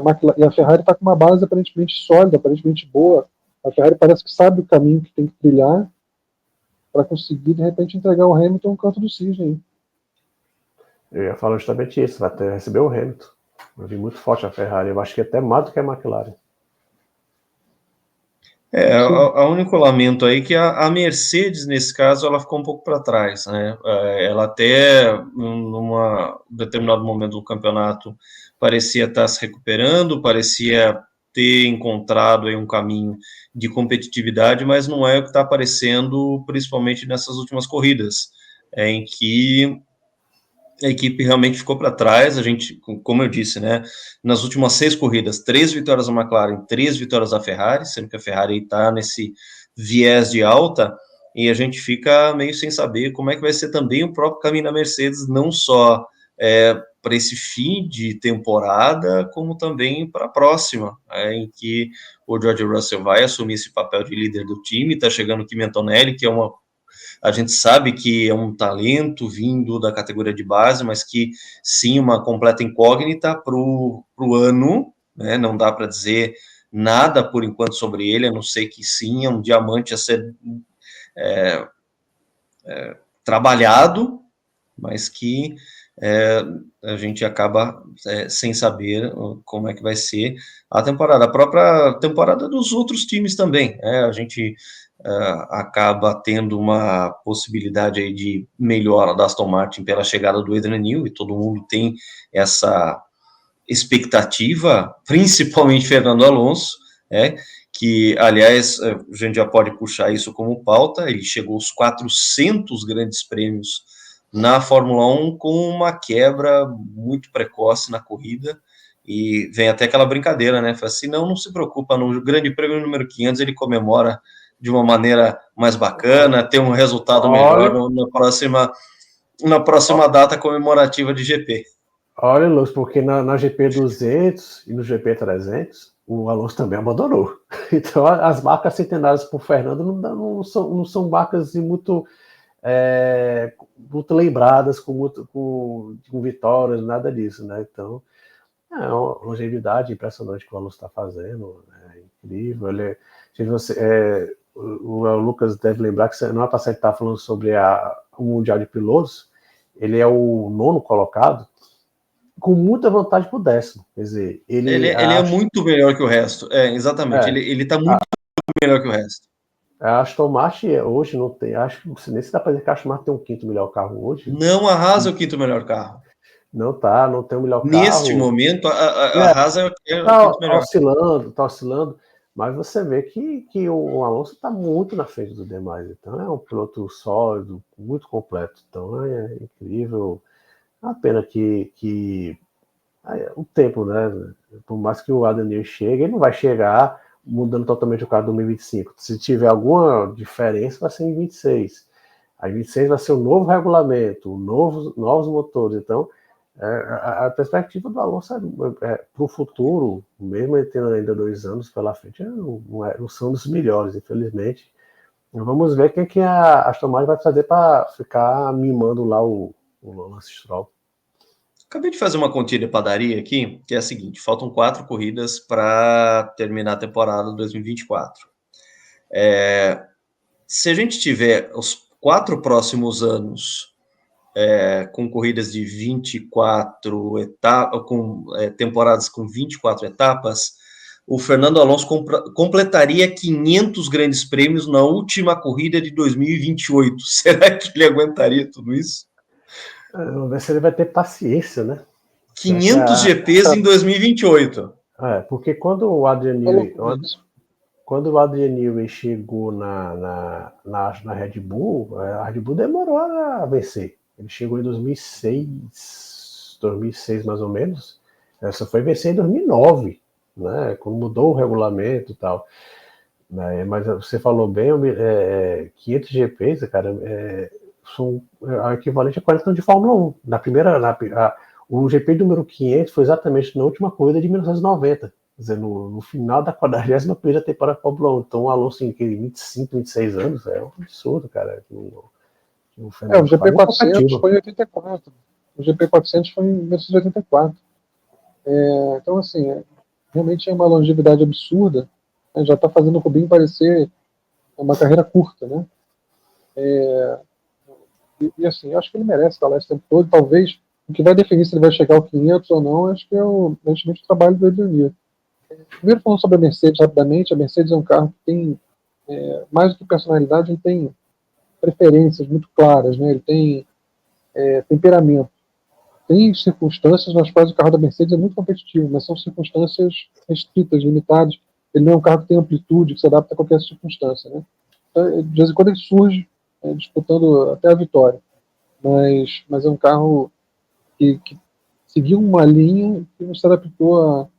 a Ferrari está com uma base aparentemente sólida, aparentemente boa. A Ferrari parece que sabe o caminho que tem que trilhar para conseguir, de repente, entregar o Hamilton um canto do cisne. Eu ia falar justamente isso, vai receber o Hamilton. Eu vi muito forte a Ferrari, eu acho que até mais do que a McLaren. O único lamento aí é que a Mercedes, nesse caso, ela ficou um pouco para trás, né? Ela até, num determinado momento do campeonato, parecia estar se recuperando, parecia ter encontrado aí um caminho de competitividade, mas não é o que está aparecendo, principalmente nessas últimas corridas, em que a equipe realmente ficou para trás. A gente, como eu disse, né, nas últimas 6 corridas, 3 vitórias da McLaren, 3 vitórias da Ferrari, sendo que a Ferrari está nesse viés de alta, e a gente fica meio sem saber como é que vai ser também o próprio caminho da Mercedes, não só para esse fim de temporada, como também para a próxima, em que o George Russell vai assumir esse papel de líder do time. Está chegando o Kimi Antonelli, que a gente sabe que é um talento vindo da categoria de base, mas que sim, uma completa incógnita para o ano, né? Não dá para dizer nada por enquanto sobre ele, a não ser que sim, é um diamante a ser trabalhado, mas que a gente acaba sem saber como é que vai ser a temporada. A própria temporada dos outros times também, a gente acaba tendo uma possibilidade aí de melhora da Aston Martin pela chegada do Adrian Newey, e todo mundo tem essa expectativa, principalmente Fernando Alonso, que, aliás, a gente já pode puxar isso como pauta. Ele chegou aos 400 grandes prêmios na Fórmula 1 com uma quebra muito precoce na corrida, e vem até aquela brincadeira, né? Fala assim, não se preocupa, no Grande Prêmio número 500 ele comemora de uma maneira mais bacana, tem um resultado melhor na próxima data comemorativa de GP. Olha, Lúcio, porque na GP 200 e no GP 300, o Alonso também abandonou. Então, as marcas centenárias por Fernando não são marcas muito lembradas com vitórias, nada disso, né? Então, é uma longevidade impressionante que o Alonso está fazendo, é incrível. O Lucas deve lembrar que não é para você estar falando sobre o Mundial de Pilotos, ele é o 9º colocado, com muita vantagem para o 10º. Quer dizer, ele é muito melhor que o resto. Exatamente, ele está muito melhor que o resto. A Aston Martin hoje não tem, acho que nem se dá para dizer que a Aston Martin tem um 5º melhor carro hoje. Não, a Haas é o 5º melhor carro. Não tem o melhor Neste carro. momento, a Haas é o 5º melhor. Tá oscilando, mas você vê que o Alonso está muito na frente dos demais. Então é um piloto sólido, muito completo. Então é incrível. A pena que o tempo, né? Por mais que o Adrian Newey chegue, ele não vai chegar mudando totalmente o carro do 2025. Se tiver alguma diferença, vai ser em 26. Aí 26 vai ser um novo regulamento, novos motores. Então, a perspectiva do Alonso para o futuro, mesmo ele tendo ainda 2 anos pela frente, não são dos melhores, infelizmente. Vamos ver quem que a Aston Martin vai fazer para ficar mimando lá o Lance Stroll. Acabei de fazer uma continha de padaria aqui, que é a seguinte: faltam 4 corridas para terminar a temporada 2024. Se a gente tiver os 4 próximos anos com corridas de 24 etapas, com temporadas com 24 etapas, o Fernando Alonso completaria 500 grandes prêmios na última corrida de 2028. Será que ele aguentaria tudo isso? Vamos ver se ele vai ter paciência, né? 500 GPs em 2028. Porque quando o Adrian Newey chegou na Red Bull, a Red Bull demorou a vencer. Ele chegou em 2006 mais ou menos. Só foi vencer em 2009, né? Quando mudou o regulamento e tal. Mas você falou bem, 500 GPs, cara, são equivalente a 40 anos de Fórmula 1. O GP número 500 foi exatamente na última corrida de 1990. Quer dizer, no final da 41ª temporada da Fórmula 1. Então, o Alonso em 25, 26 anos é um absurdo, cara. O GP 400 foi em 84. O GP 400 foi em 1984. Então, assim, realmente é uma longevidade absurda. Já está fazendo o Rubinho parecer uma carreira curta, né? E assim, eu acho que ele merece estar lá esse tempo todo. Talvez o que vai definir se ele vai chegar ao 500 ou não, acho que é o trabalho do Adrian Newey. Primeiro, falando sobre a Mercedes rapidamente, a Mercedes é um carro que tem, mais do que personalidade, ele tem preferências muito claras, né? Ele tem temperamento. Tem circunstâncias nas quais o carro da Mercedes é muito competitivo, mas são circunstâncias restritas, limitadas. Ele não é um carro que tem amplitude, que se adapta a qualquer circunstância, né? Então, de vez em quando ele surge disputando até a vitória, mas é um carro que seguiu uma linha que não se adaptou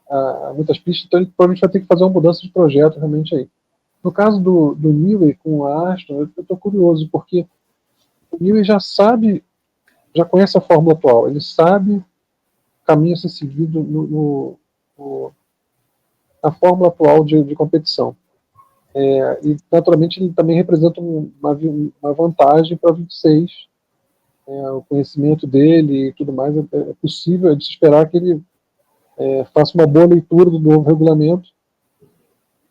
a muitas pistas, então ele provavelmente vai ter que fazer uma mudança de projeto realmente aí. No caso do Newey com a Aston, eu estou curioso, porque o Newey já conhece a fórmula atual, ele sabe o caminho a ser seguido na fórmula atual de competição. E, naturalmente, ele também representa uma vantagem para 26. O conhecimento dele e tudo mais, é possível, é de se esperar que ele faça uma boa leitura do novo regulamento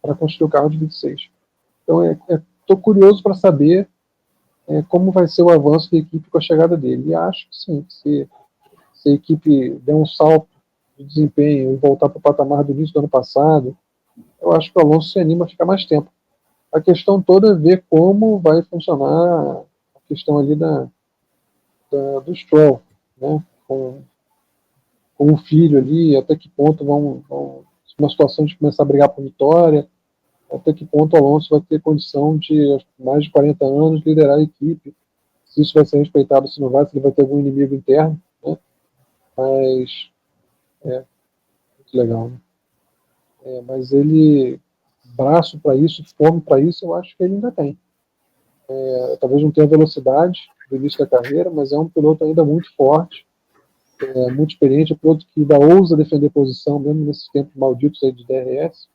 para construir o carro de 26. Então, estou curioso para saber como vai ser o avanço da equipe com a chegada dele. E acho que sim, se a equipe der um salto de desempenho e voltar para o patamar do início do ano passado, eu acho que o Alonso se anima a ficar mais tempo. A questão toda é ver como vai funcionar a questão ali do Stroll, né? Com o filho ali, até que ponto vão uma situação de começar a brigar por vitória, até que ponto o Alonso vai ter condição de, mais de 40 anos, liderar a equipe se isso vai ser respeitado, se não vai, se ele vai ter algum inimigo interno, né? Mas é muito legal, né? Mas ele, braço para isso, fome para isso, eu acho que ele ainda tem. Talvez não tenha velocidade do início da carreira, mas é um piloto ainda muito forte, muito experiente, um piloto que ainda ousa defender posição, mesmo nesses tempos malditos aí de DRS,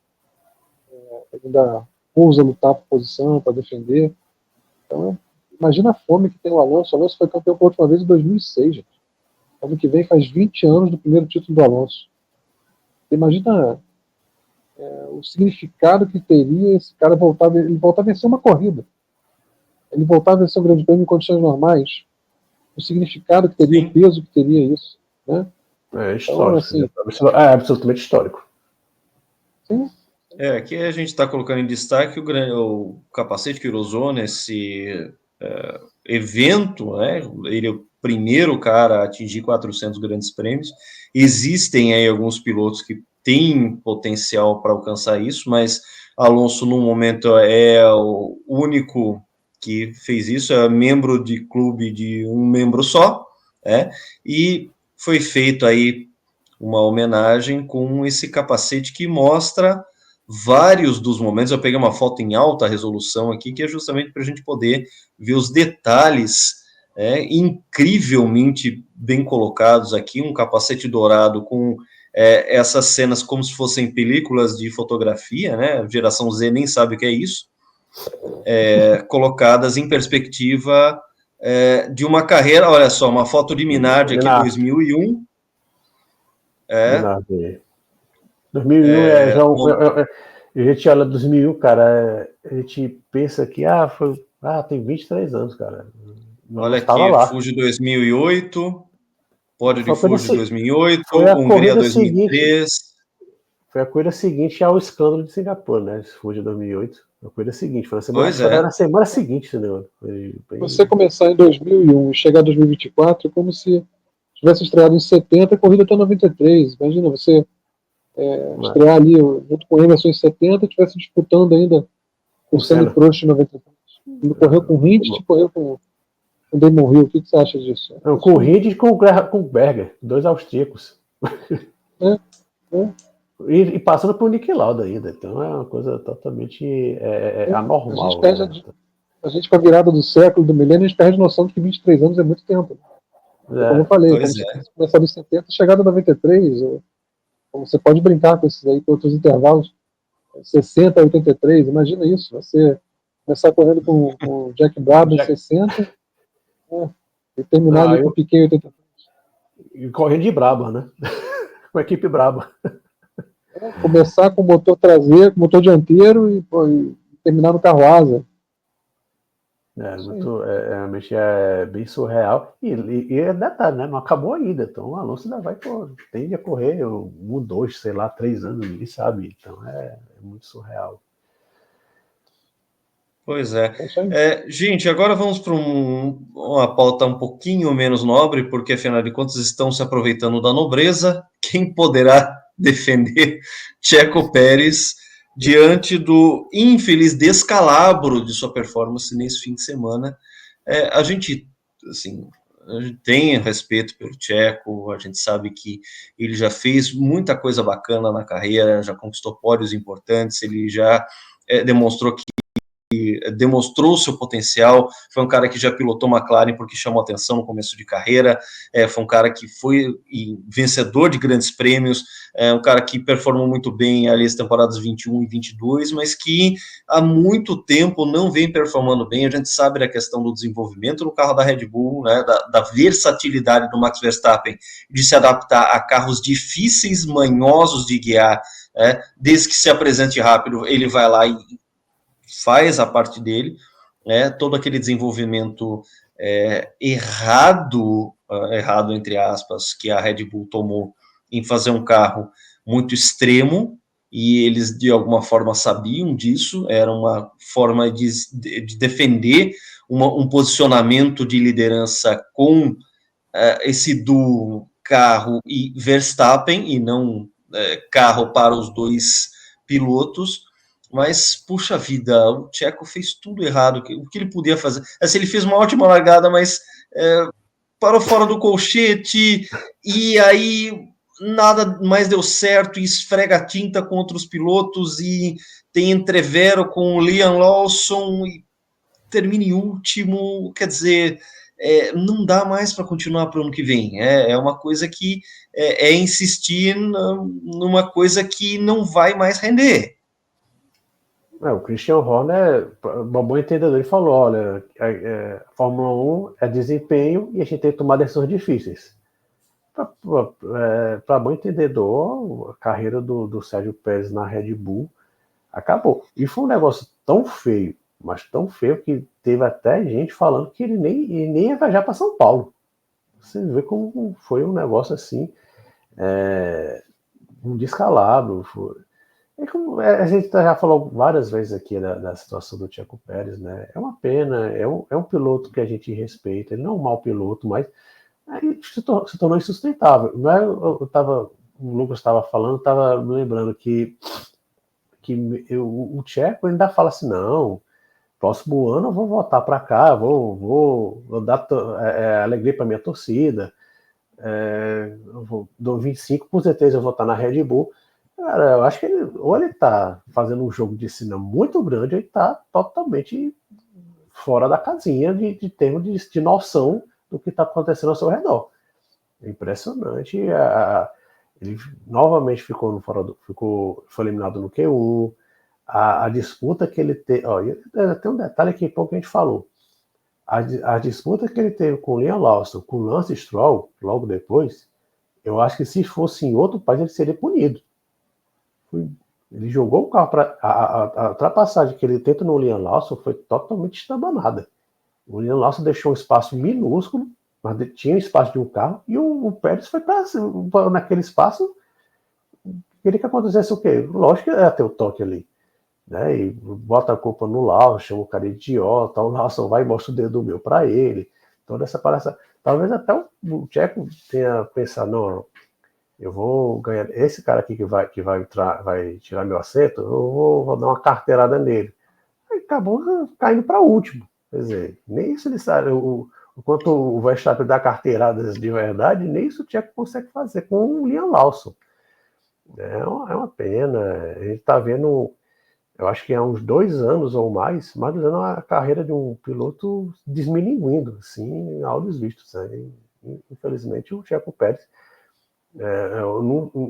ainda ousa lutar por posição, para defender. Então, imagina a fome que tem o Alonso. O Alonso foi campeão pela última vez em 2006, gente. Ano que vem faz 20 anos do primeiro título do Alonso. Imagina o significado que teria esse cara ele voltar a vencer uma corrida. Ele voltar a vencer um grande prêmio em condições normais. O significado que teria, o peso que teria isso. Né? É histórico. Então, assim, é absolutamente histórico. Sim. Aqui a gente está colocando em destaque o capacete que ele usou nesse evento, né? Ele é o primeiro cara a atingir 400 grandes prêmios. Existem aí alguns pilotos que têm potencial para alcançar isso, mas Alonso, no momento, é o único que fez isso, é membro de clube de um membro só, e foi feito aí uma homenagem com esse capacete que mostra vários dos momentos. Eu peguei uma foto em alta resolução aqui, que é justamente para a gente poder ver os detalhes incrivelmente bem colocados aqui, um capacete dourado com essas cenas como se fossem películas de fotografia, né? A geração Z nem sabe o que é isso, colocadas em perspectiva de uma carreira. Olha só, uma foto de Minardi aqui, 2001. 2001 a gente olha 2001, cara, a gente pensa que tem 23 anos, cara. Olha aqui, Fuji 2008, pódio de Fuji 2008, Hungria 2003. Foi a corrida seguinte ao escândalo de Singapura, né? Fuji 2008. A corrida seguinte, foi na semana seguinte, entendeu? Você começar em 2001 e chegar em 2024 é como se tivesse estreado em 70 e corrida até 93. Imagina você estrear ali junto com o Emerson em 70 e estivesse disputando ainda com o Senna Prost em 93. Ele correu com o Hindt, correu com o Damon Hill. O que você acha disso? Com o Hindt e com o Berger, dois austríacos. E passando por Niki Lauda ainda. Então é uma coisa totalmente anormal. A gente, com a virada do século, do milênio, a gente perde noção de que 23 anos é muito tempo. Como eu falei, como se começar nos 70 e chegar em 93, como você pode brincar com esses aí, com outros intervalos, 60 a 83, imagina isso, você começar correndo com o Jack Brabham em 60 e terminar ali com o Piquet em 83. E correndo de Brabham, né? Com a equipe Brabham. Começar com o motor traseiro, com o motor dianteiro e terminar no carro asa. Realmente é bem surreal. E detalhe, né? Não acabou ainda. Então o Alonso ainda tende a correr 1, 2, sei lá, 3 anos, ninguém sabe. Então é muito surreal. Pois é. Gente, agora vamos para uma pauta um pouquinho menos nobre, porque afinal de contas estão se aproveitando da nobreza. Quem poderá defender Checo Pérez diante do infeliz descalabro de sua performance nesse fim de semana? A gente tem respeito pelo Checo, a gente sabe que ele já fez muita coisa bacana na carreira, já conquistou pódios importantes, ele já demonstrou seu potencial, foi um cara que já pilotou McLaren porque chamou atenção no começo de carreira, foi um cara que foi vencedor de grandes prêmios, um cara que performou muito bem ali as temporadas 21 e 22, mas que há muito tempo não vem performando bem. A gente sabe da questão do desenvolvimento no carro da Red Bull, né, da versatilidade do Max Verstappen, de se adaptar a carros difíceis, manhosos de guiar, desde que se apresente rápido, ele vai lá e faz a parte dele, todo aquele desenvolvimento errado entre aspas, que a Red Bull tomou em fazer um carro muito extremo, e eles de alguma forma sabiam disso, era uma forma de defender um posicionamento de liderança com esse do carro e Verstappen, e não carro para os dois pilotos. Mas, puxa vida, o Checo fez tudo errado, o que ele podia fazer. Assim, ele fez uma ótima largada, mas parou fora do colchete, e aí nada mais deu certo, e esfrega a tinta contra os pilotos, e tem entrevero com o Liam Lawson, e termina em último, quer dizer, não dá mais para continuar para o ano que vem. É uma coisa que insistir numa coisa que não vai mais render. O Christian Horner, um bom entendedor, ele falou, olha, a Fórmula 1 é desempenho e a gente tem que tomar decisões difíceis. Para bom entendedor, a carreira do Sérgio Pérez na Red Bull acabou. E foi um negócio tão feio, mas tão feio, que teve até gente falando que ele nem ia viajar para São Paulo. Você vê como foi um negócio assim, um descalabro. A gente já falou várias vezes aqui da situação do Checo Pérez, né? É uma pena, é um piloto que a gente respeita, ele não é um mau piloto, mas aí se tornou insustentável. O Lucas estava falando, estava me lembrando que o Checo ainda fala assim, não, próximo ano eu vou voltar para cá, vou dar alegria para minha torcida, do 25, com certeza eu vou estar na Red Bull. Cara, eu acho que ou ele tá fazendo um jogo de cinema muito grande, ou ele tá totalmente fora da casinha de termos de noção do que está acontecendo ao seu redor. É impressionante. Ele novamente foi eliminado no Q1. A disputa que ele teve. Tem um detalhe que pouco a gente falou. A disputa que ele teve com o Liam Lawson, com o Lance Stroll, logo depois, eu acho que se fosse em outro país ele seria punido. Ele jogou o carro para. A ultrapassagem que ele tenta no Liam Lawson foi totalmente estabanada. O Liam Lawson deixou um espaço minúsculo, mas tinha espaço de um carro, e o Pérez foi para naquele espaço. Queria que acontecesse o quê? Lógico que ia ter o toque ali. Né? E bota a culpa no Lawson, chama o cara de idiota, o Lawson vai e mostra o dedo meu para ele. Toda essa palhaçada. Talvez até o Checo tenha pensado, não, eu vou ganhar esse cara aqui que vai tirar meu assento, eu vou dar uma carteirada nele. Aí acabou caindo para o último. Quer dizer, nem isso ele sabe. Enquanto o Verstappen dá carteiradas de verdade, nem isso o Checo consegue fazer com o Liam Lawson. É uma pena. A gente está vendo, eu acho que há uns 2 anos ou mais vendo a carreira de um piloto desmilinguindo, assim, a olhos vistos. Né? Infelizmente, o Checo Pérez,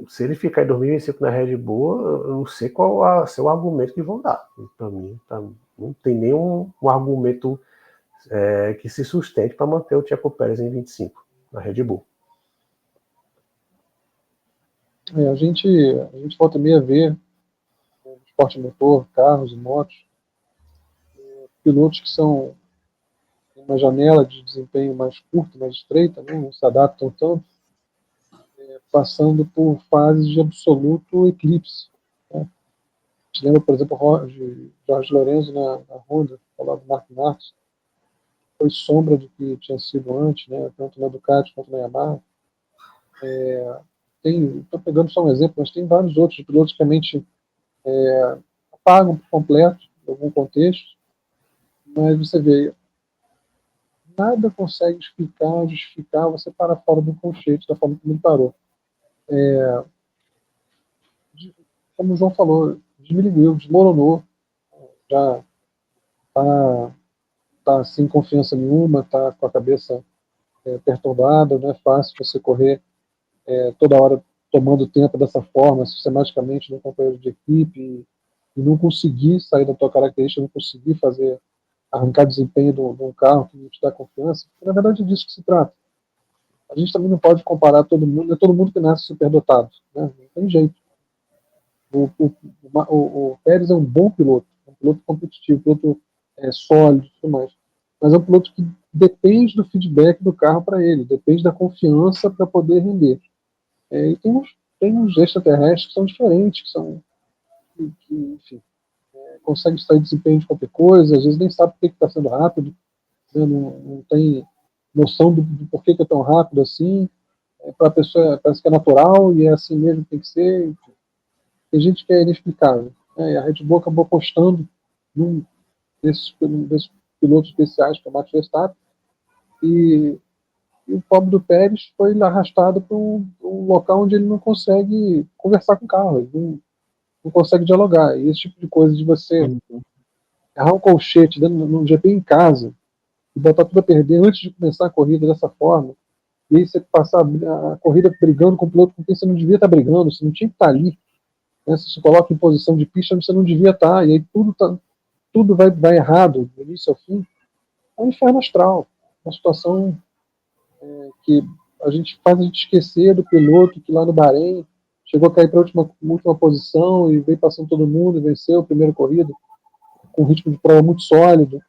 se ele ficar em 2025 na Red Bull, eu não sei qual vai ser o argumento que vão dar. Para mim, não tem nenhum argumento que se sustente para manter o Checo Pérez em 25 na Red Bull. A gente volta meio a ver esporte motor, carros e motos, pilotos que são uma janela de desempenho mais curta, mais estreita, né, não se adaptam tanto, passando por fases de absoluto eclipse. Né. A gente lembra, por exemplo, de Jorge Lorenzo na Honda, falava do Mark Marques, foi sombra do que tinha sido antes, né, tanto na Ducati quanto na Yamaha. Estou pegando só um exemplo, mas tem vários outros pilotos que a mente apagam por completo, em algum contexto, mas você vê, nada consegue justificar você parar fora do colchete da forma como ele parou. Como o João falou, desmilinguiu, desmoronou, já está sem confiança nenhuma, está com a cabeça perturbada, não é fácil você correr toda hora tomando tempo dessa forma, sistematicamente no companheiro de equipe, e não conseguir sair da tua característica, não conseguir arrancar desempenho de um carro que não te dá confiança, porque na verdade é disso que se trata. A gente também não pode comparar todo mundo, não é todo mundo que nasce superdotado, né? Não tem jeito. O Pérez é um bom piloto, um piloto competitivo, um piloto sólido e tudo mais, mas é um piloto que depende do feedback do carro para ele, depende da confiança para poder render. E tem uns extraterrestres que são diferentes, que enfim, conseguem extrair desempenho de qualquer coisa, às vezes nem sabe por que está sendo rápido, né, não tem noção do porquê que é tão rápido assim, para a pessoa parece que é natural e é assim mesmo que tem que ser. Enfim. Tem gente que é inexplicável. né, e a Red Bull acabou apostando num desses pilotos especiais, que é o Max Verstappen, e o pobre do Pérez foi arrastado para um local onde ele não consegue conversar com o carro, ele não consegue dialogar. E esse tipo de coisa de você errar um colchete dentro no GP em casa e botar tudo a perder antes de começar a corrida dessa forma, e aí você passar a corrida brigando com o piloto com quem você não devia estar brigando, você não tinha que estar ali, né? Você se coloca em posição de pista onde você não devia estar, e aí tudo vai errado, do início ao fim. É um inferno astral, uma situação que faz a gente esquecer do piloto que lá no Bahrein chegou a cair para a última posição e veio passando todo mundo e venceu a primeira corrida com um ritmo de prova muito sólido,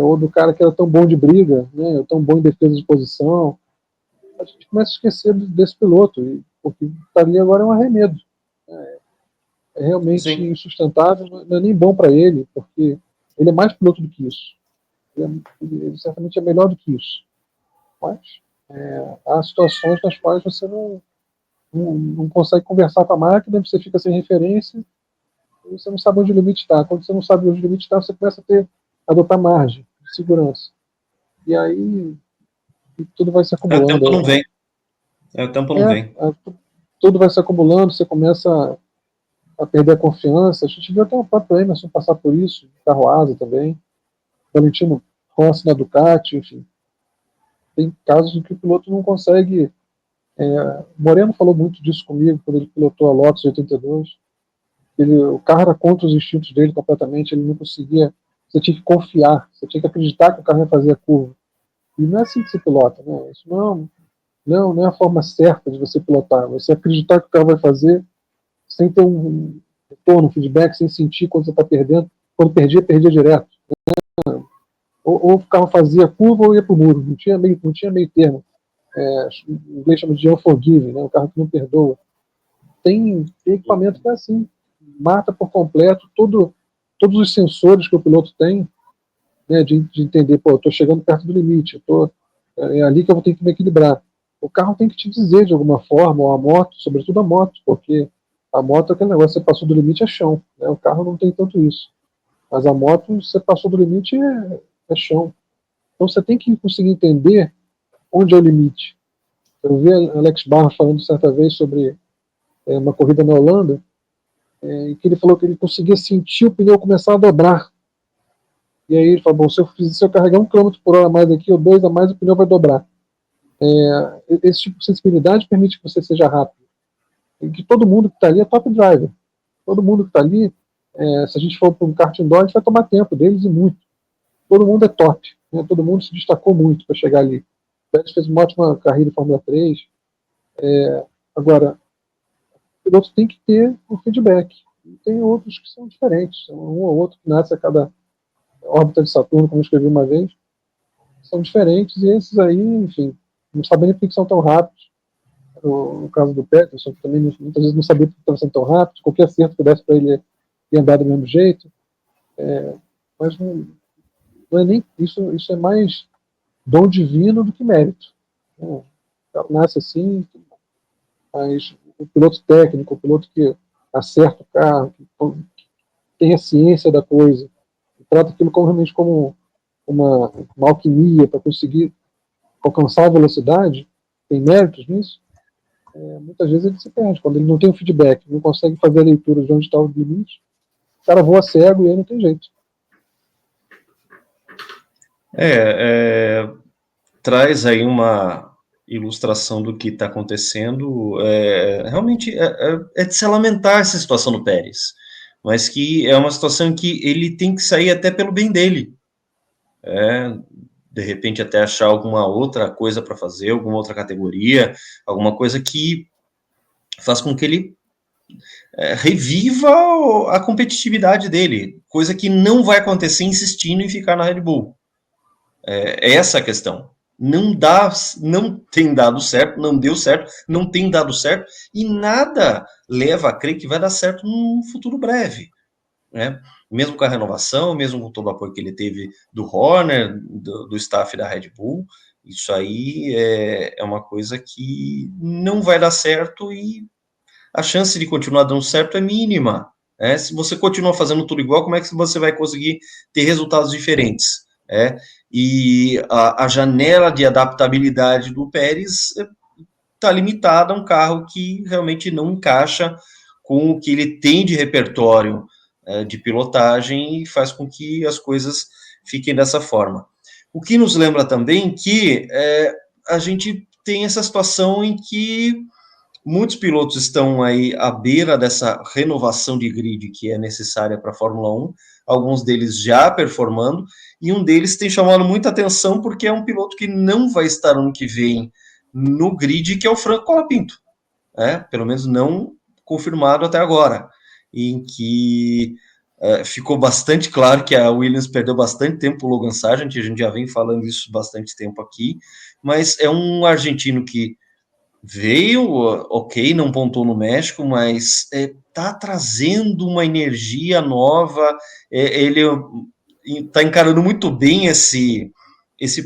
ou do cara que era tão bom de briga, né, tão bom em defesa de posição. A gente começa a esquecer desse piloto, porque está ali agora é um arremedo. É realmente Sim. insustentável, não é nem bom para ele, porque ele é mais piloto do que isso. Ele certamente é melhor do que isso. Mas há situações nas quais você não consegue conversar com a máquina, você fica sem referência e você não sabe onde o limite está. Quando você não sabe onde o limite está, você começa a adotar margem de segurança. E aí tudo vai se O tempo acumulando. não vem. O tempo não vem. Tudo vai se acumulando, você começa a perder a confiança. A gente viu até o próprio Emerson passar por isso, carro asa também, Valentino Rossi na Ducati, enfim. Tem casos em que o piloto não consegue. Moreno falou muito disso comigo quando ele pilotou a Lotus 82. O carro era contra os instintos dele completamente, ele não conseguia. Você tinha que confiar, você tinha que acreditar que o carro ia fazer a curva. E não é assim que se pilota, né? Isso não é a forma certa de você pilotar. Você acreditar que o carro vai fazer sem ter um retorno, um feedback, sem sentir quando você está perdendo. Quando perdia direto. Ou o carro fazia curva ou ia para o muro. Não tinha meio termo. Em inglês chama de unforgiving, né? O carro que não perdoa. Tem equipamento que é assim. Mata por completo todos os sensores que o piloto tem, né, de entender, eu estou chegando perto do limite, é ali que eu vou ter que me equilibrar. O carro tem que te dizer de alguma forma, ou a moto, sobretudo a moto, porque a moto é aquele negócio, você passou do limite é chão, né, o carro não tem tanto isso. Mas a moto, você passou do limite é chão. Então você tem que conseguir entender onde é o limite. Eu vi Alex Barra falando certa vez sobre uma corrida na Holanda, em que ele falou que ele conseguia sentir o pneu começar a dobrar. E aí ele falou, bom, se eu carregar 1 km por hora a mais aqui, ou 2 a mais, o pneu vai dobrar. Esse tipo de sensibilidade permite que você seja rápido. E que todo mundo que está ali é top driver. Todo mundo que está ali, se a gente for para um kart indoor, a gente vai tomar tempo deles e muito. Todo mundo é top. Né? Todo mundo se destacou muito para chegar ali. O Pérez fez uma ótima carreira em Fórmula 3. Agora, o piloto tem que ter um feedback. E tem outros que são diferentes. Um ou outro que nasce a cada órbita de Saturno, como eu escrevi uma vez, são diferentes, e esses aí, enfim, não sabem nem por que são tão rápidos. No caso do Peterson, que também muitas vezes não sabia por que estava sendo tão rápido, qualquer acerto que desse para ele ia andar do mesmo jeito. Mas não é nem isso é mais dom divino do que mérito. O cara nasce assim, mas o piloto técnico, o piloto que acerta o carro, que tem a ciência da coisa, que trata aquilo realmente como uma alquimia para conseguir alcançar a velocidade, tem méritos nisso, muitas vezes ele se perde. Quando ele não tem o feedback, não consegue fazer a leitura de onde está o limite, o cara voa cego e aí não tem jeito. Traz aí uma ilustração do que está acontecendo. Realmente é de se lamentar essa situação do Pérez, mas que é uma situação que ele tem que sair até pelo bem dele. De repente até achar alguma outra coisa para fazer, alguma outra categoria, alguma coisa que faz com que ele reviva a competitividade dele, coisa que não vai acontecer insistindo em ficar na Red Bull. É essa a questão. Não tem dado certo, não deu certo, não tem dado certo, e nada leva a crer que vai dar certo num futuro breve. Né? Mesmo com a renovação, mesmo com todo o apoio que ele teve do Horner, do staff da Red Bull, isso aí é uma coisa que não vai dar certo, e a chance de continuar dando certo é mínima. Se você continua fazendo tudo igual, como é que você vai conseguir ter resultados diferentes? E a janela de adaptabilidade do Pérez está limitada a um carro que realmente não encaixa com o que ele tem de repertório de pilotagem e faz com que as coisas fiquem dessa forma. O que nos lembra também que a gente tem essa situação em que muitos pilotos estão aí à beira dessa renovação de grid que é necessária para a Fórmula 1, alguns deles já performando, e um deles tem chamado muita atenção porque é um piloto que não vai estar ano que vem no grid, que é o Franco Colapinto, pelo menos não confirmado até agora, em que ficou bastante claro que a Williams perdeu bastante tempo o Logan Sargent, a gente já vem falando isso bastante tempo aqui, mas é um argentino que veio, ok, não pontou no México, mas tá trazendo uma energia nova, ele está encarando muito bem esse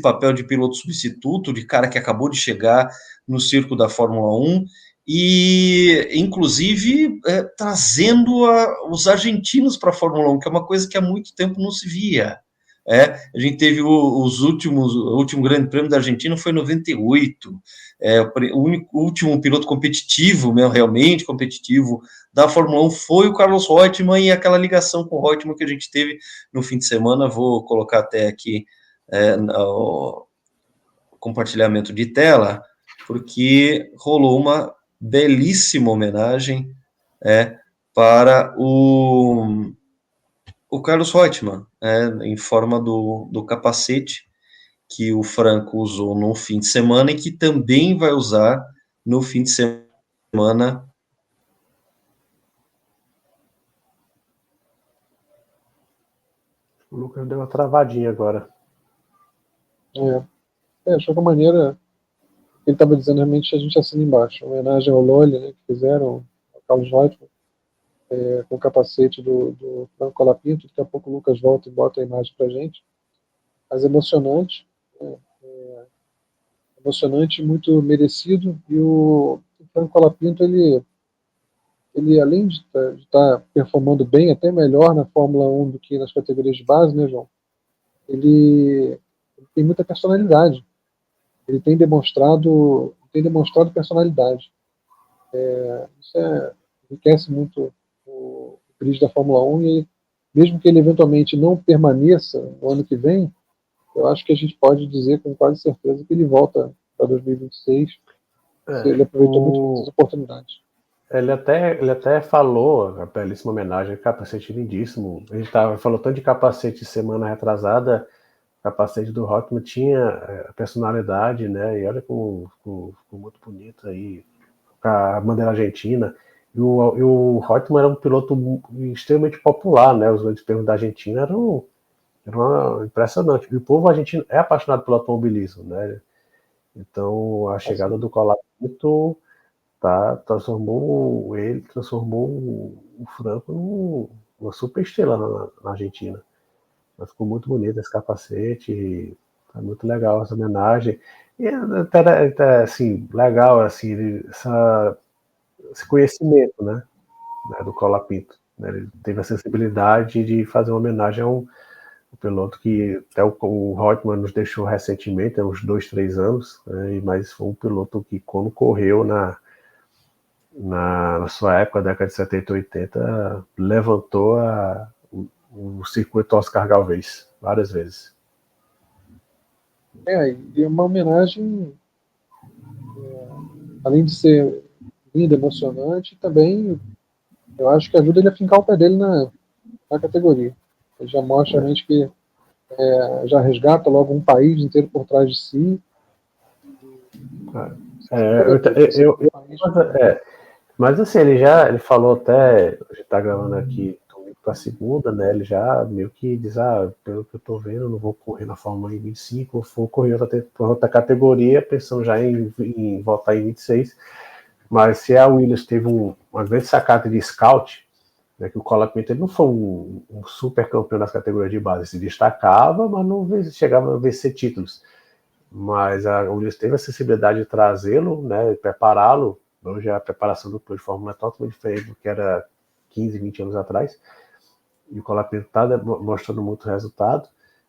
papel de piloto substituto, de cara que acabou de chegar no circo da Fórmula 1, e inclusive trazendo os argentinos para a Fórmula 1, que é uma coisa que há muito tempo não se via. A gente teve o último grande prêmio da Argentina foi em 98, o último piloto competitivo, realmente competitivo, da Fórmula 1 foi o Carlos Reutemann, e aquela ligação com o Reutemann que a gente teve no fim de semana, vou colocar até aqui o compartilhamento de tela, porque rolou uma belíssima homenagem para o Carlos Reutemann, em forma do capacete que o Franco usou no fim de semana e que também vai usar no fim de semana. O Lucas deu uma travadinha agora. De qualquer maneira, ele estava dizendo realmente, a gente assina embaixo, uma homenagem ao Lolli, né, que fizeram, ao Carlos Reutemann, com o capacete do Franco Colapinto. Daqui a pouco o Lucas volta e bota a imagem para a gente. Mas emocionante, emocionante, muito merecido. E o Franco Colapinto, ele além de estar performando bem, até melhor na Fórmula 1 do que nas categorias de base, né, João? Ele tem muita personalidade. Ele tem demonstrado personalidade. Isso enriquece muito o grid da Fórmula 1, e mesmo que ele eventualmente não permaneça no ano que vem, eu acho que a gente pode dizer com quase certeza que ele volta para 2026. Ele aproveitou muito as oportunidades. Ele até falou, a belíssima homenagem, capacete lindíssimo. A gente falou tanto de capacete semana retrasada, o capacete do Reutemann tinha personalidade, né? E olha como muito bonito aí, a bandeira argentina. E o Reutemann era um piloto extremamente popular, né? Os grandes prêmios da Argentina eram impressionantes. E o povo argentino é apaixonado pelo automobilismo, né? Então a chegada do Colapinto transformou o Franco numa super estrela na Argentina. Mas ficou muito bonito esse capacete, tá muito legal essa homenagem. E até assim, legal assim, esse conhecimento, né, do Colapinto. Né, ele teve a sensibilidade de fazer uma homenagem a um piloto que até o Reutemann nos deixou recentemente, há uns 2, 3 anos, né, mas foi um piloto que, quando correu na sua época, década de 70 e 80, levantou o circuito Oscar Galvez várias vezes. E uma homenagem, além de ser linda, emocionante, também eu acho que ajuda ele a fincar o pé dele na categoria. Ele já mostra realmente que já resgata logo um país inteiro por trás de si. Mas assim, ele falou até, a gente tá gravando aqui para segunda, né? Ele já meio que diz, pelo que eu tô vendo, eu não vou correr na Fórmula 25, vou correr outra categoria, pensando já em voltar em 26. Mas se a Williams teve uma grande sacada de scout, né, que o Colapinto ele não foi um super campeão das categorias de base, se destacava, mas não chegava a vencer títulos. Mas a Williams teve a sensibilidade de trazê-lo, né, prepará-lo. Hoje a preparação do piloto de Fórmula é totalmente diferente do que era 15, 20 anos atrás, e o Colapinto está mostrando muito resultado,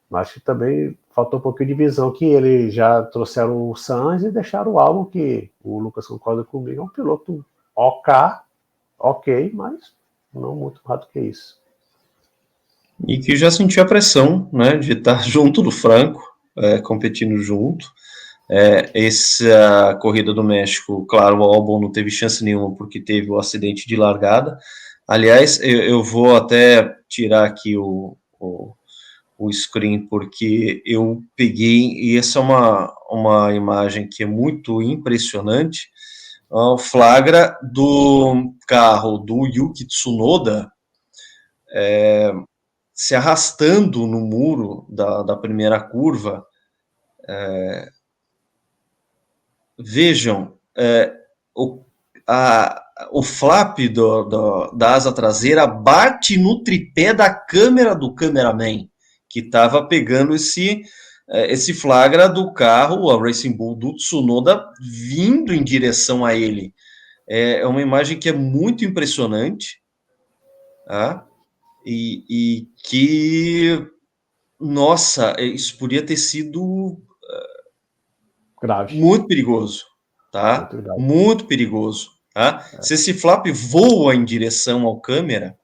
mas que também faltou um pouquinho de visão, que eles já trouxeram o Sainz e deixaram o Albon, que o Lucas concorda comigo, é um piloto ok, mas não muito mais do que isso. E que já sentiu a pressão, né, de estar junto do Franco, competindo junto. Essa corrida do México, claro, o Albon não teve chance nenhuma porque teve o acidente de largada. Aliás, eu vou até tirar aqui o screen, porque eu peguei, e essa é uma imagem que é muito impressionante, o flagra do carro do Yuki Tsunoda se arrastando no muro da primeira curva. Vejam, o flap da asa traseira bate no tripé da câmera do cameraman, que estava pegando esse flagra do carro, a Racing Bull do Tsunoda, vindo em direção a ele. É uma imagem que é muito impressionante, tá? E que, nossa, isso podia ter sido Grave. muito perigoso, tá? Muito perigoso, tá? Se esse flap voa em direção ao câmera,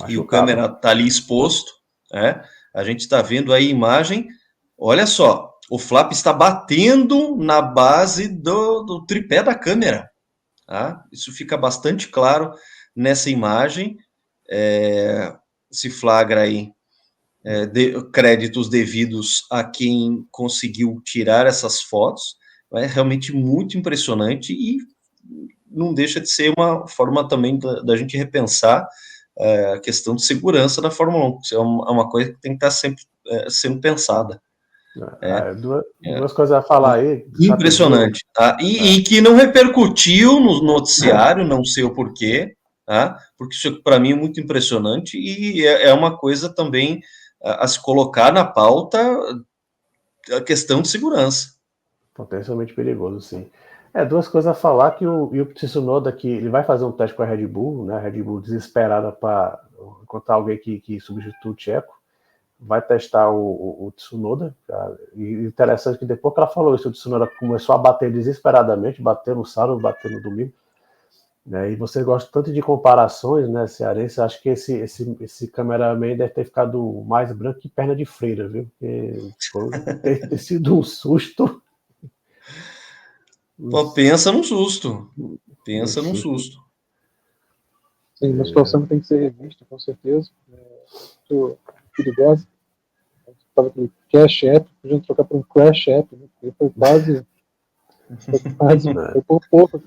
e o câmera está ali exposto, né? A gente está vendo aí a imagem, olha só, o flap está batendo na base do tripé da câmera, tá? Isso fica bastante claro nessa imagem, se flagra aí créditos devidos a quem conseguiu tirar essas fotos. É realmente muito impressionante e não deixa de ser uma forma também da gente repensar a questão de segurança da Fórmula 1. Isso é uma coisa que tem que estar sempre sendo pensada. Duas coisas a falar aí. Impressionante. Tá? E que não repercutiu no noticiário, não sei o porquê, tá? Porque isso para mim é muito impressionante e é uma coisa também a se colocar na pauta, a questão de segurança. Potencialmente perigoso, sim. Duas coisas a falar, que o Yuki Tsunoda, que ele vai fazer um teste com a Red Bull, né? A Red Bull desesperada para encontrar alguém que substitui o Checo, vai testar o Tsunoda. Cara. E interessante que depois que ela falou isso, o Tsunoda começou a bater desesperadamente, bater no sábado, bater no domingo. Né? E você gosta tanto de comparações, né, cearense? Acho que esse cameraman deve ter ficado mais branco que perna de freira, viu? Porque ter sido um susto. Pô, pensa num susto. Pensa num susto. Sim, uma situação que tem que ser revista, com certeza. Muito perigosa. Estava aquele cash app, podia trocar por um crash app, né? Foi por pouco.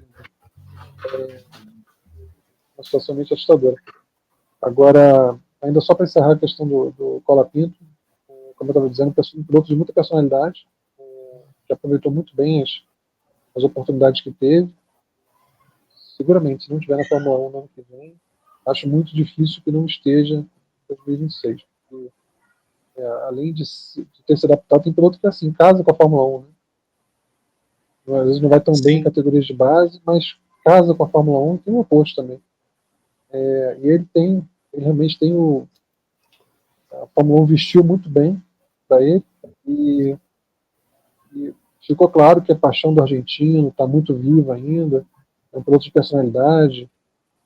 Uma situação meio assustadora. Agora, ainda só para encerrar a questão do Colapinto, como eu estava dizendo, um piloto de muita personalidade, que aproveitou muito bem as oportunidades que teve. Seguramente, se não estiver na Fórmula 1 no ano que vem, acho muito difícil que não esteja em 2026. Porque, além de ter se adaptado, tem piloto que assim, casa com a Fórmula 1. Né? Às vezes não vai tão bem em categorias de base, mas casa com a Fórmula 1 e tem o oposto também. E ele realmente tem a Fórmula 1 vestiu muito bem para ele e ficou claro que a paixão do argentino está muito viva ainda, é um piloto de personalidade,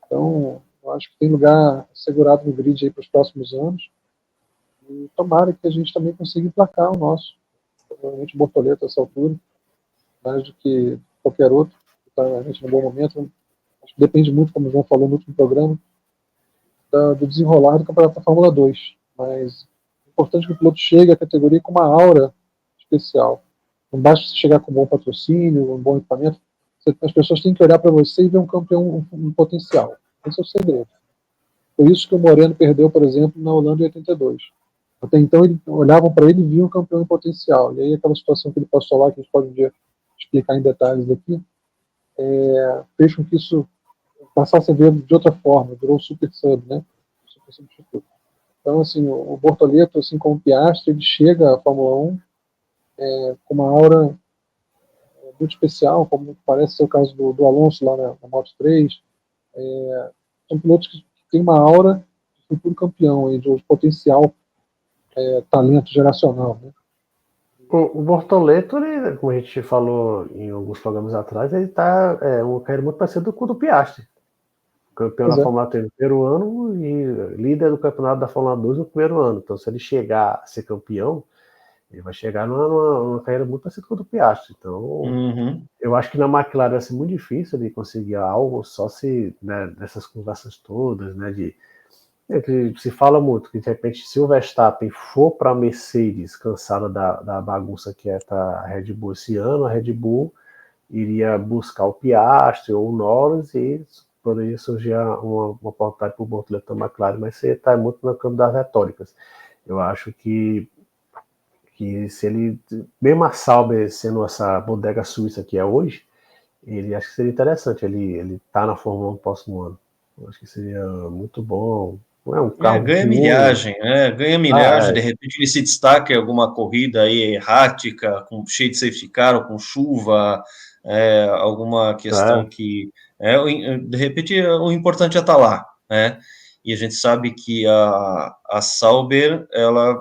então eu acho que tem lugar assegurado no grid aí para os próximos anos e tomara que a gente também consiga emplacar o nosso, provavelmente o Bortoleto a essa altura, mais do que qualquer outro, que está realmente num bom momento. Acho que depende muito, como o João falou no último programa, do desenrolar do campeonato da Fórmula 2, mas é importante que o piloto chegue à categoria com uma aura especial. Não basta você chegar com um bom patrocínio, um bom equipamento, as pessoas têm que olhar para você e ver um campeão, um potencial. Esse é o segredo. Foi isso que o Moreno perdeu, por exemplo, na Holanda em 82. Até então, olhavam para ele e viam um campeão em potencial. E aí aquela situação que ele passou lá, que a gente pode um dia explicar em detalhes aqui, fez com que isso passasse a ver de outra forma, virou o super sub, né? Super substituto. Então, assim, o Bortoleto, assim como o Piastri, ele chega à Fórmula 1 com uma aura muito especial, como parece ser o caso do Alonso lá na Moto3. São pilotos que tem uma aura de futuro campeão, aí, de potencial talento geracional, né? O Bortoleto, ele, como a gente falou em alguns programas atrás, ele tá um carreira muito parecido com o do Piastri. Campeão da Fórmula 3 no primeiro ano e líder do campeonato da Fórmula 2 no primeiro ano. Então, se ele chegar a ser campeão, ele vai chegar numa carreira muito parecida com o do Piastri. Então, eu acho que na McLaren vai ser muito difícil de conseguir algo, só se, né, nessas conversas todas, né, que se fala muito que, de repente, se o Verstappen for para a Mercedes, cansada da bagunça que é a Red Bull esse ano, a Red Bull iria buscar o Piastri ou o Norris e poderia surgir uma oportunidade para o Bortoleto da McLaren, mas você está muito no campo das retóricas. Eu acho que se ele, mesmo a Sauber sendo essa bodega suíça que é hoje, ele acho que seria interessante ele tá na Fórmula 1 no próximo ano. Eu acho que seria muito bom. Não é um carro ganha milhagem, ganha milhagem, de repente ele se destaca em alguma corrida aí errática, cheio de safety car, ou com chuva, alguma questão que de repente o importante é estar lá, né? E a gente sabe que a Sauber, ela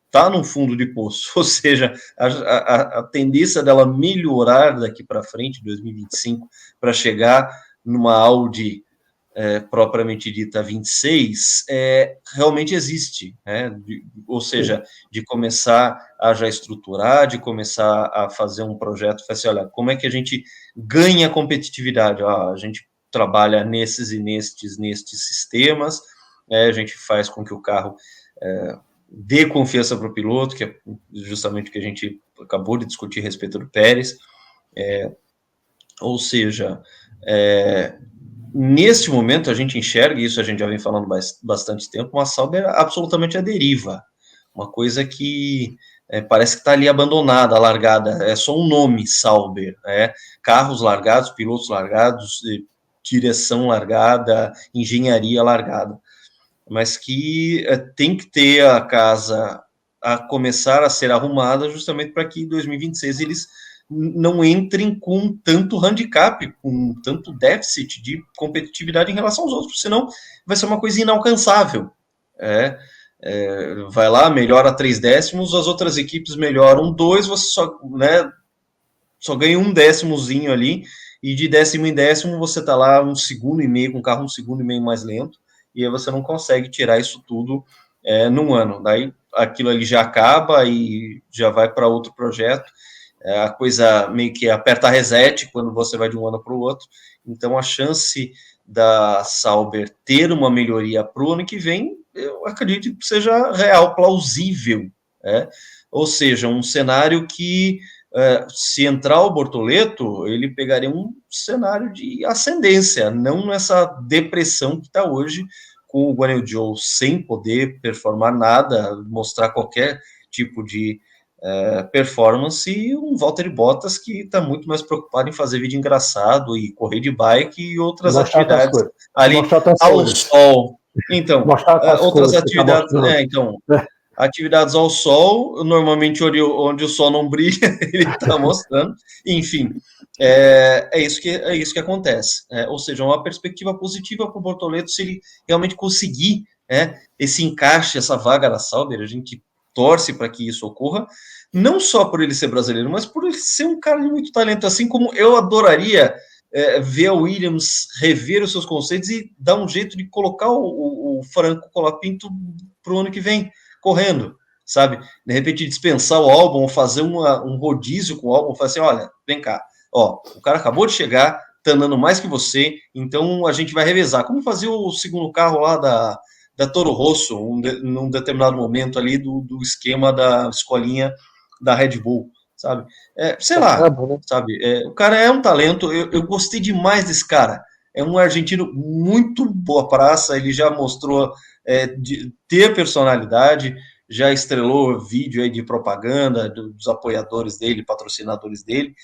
está num fundo de poço, ou seja, a tendência dela melhorar daqui para frente, 2025, para chegar numa Audi propriamente dita 26, realmente existe, né? Ou seja, de começar a já estruturar, de começar a fazer um projeto, assim, olha, como é que a gente ganha competitividade? A gente trabalha nesses e nestes sistemas, a gente faz com que o carro dê confiança para o piloto, que é justamente o que a gente acabou de discutir a respeito do Pérez, ou seja, neste momento a gente enxerga, isso a gente já vem falando bastante tempo, uma Sauber absolutamente à deriva, uma coisa que parece que está ali abandonada, largada, é só um nome Sauber, carros largados, pilotos largados, direção largada, engenharia largada, mas que tem que ter a casa a começar a ser arrumada justamente para que em 2026 eles não entrem com tanto handicap, com tanto déficit de competitividade em relação aos outros, senão vai ser uma coisa inalcançável. Vai lá, melhora 3 décimos, as outras equipes melhoram 2, você só ganha 1 décimozinho ali, e de décimo em décimo você está lá 1,5 segundos, com o carro 1,5 segundos mais lento, e aí você não consegue tirar isso tudo num ano. Daí aquilo ali já acaba e já vai para outro projeto. A coisa meio que aperta reset quando você vai de um ano para o outro. Então a chance da Sauber ter uma melhoria para o ano que vem, eu acredito que seja real, plausível. Ou seja, um cenário que se entrar o Bortoleto, ele pegaria um cenário de ascendência, não nessa depressão que está hoje, com o Guan Yu Zhou sem poder performar nada, mostrar qualquer tipo de performance, e um Valtteri Bottas que está muito mais preocupado em fazer vídeo engraçado e correr de bike e outras atividades ali ao sol. Então, outras atividades, atividades ao sol, normalmente onde o sol não brilha, ele está mostrando, enfim, é isso que acontece, ou seja, uma perspectiva positiva para o Bortoleto se ele realmente conseguir esse encaixe, essa vaga da Sauber. A gente torce para que isso ocorra, não só por ele ser brasileiro, mas por ele ser um cara de muito talento, assim como eu adoraria ver a Williams rever os seus conceitos e dar um jeito de colocar o Franco Colapinto para o ano que vem, correndo, sabe? De repente dispensar o álbum, ou fazer um rodízio com o álbum, falar assim, olha, vem cá, o cara acabou de chegar, tá andando mais que você, então a gente vai revezar, como fazia o segundo carro lá da Toro Rosso, num determinado momento ali do esquema da escolinha da Red Bull, sabe? Sei lá, sabe? O cara é um talento, eu gostei demais desse cara, é um argentino muito boa praça, ele já mostrou de ter personalidade, já estrelou vídeo aí de propaganda dos apoiadores dele, patrocinadores dele,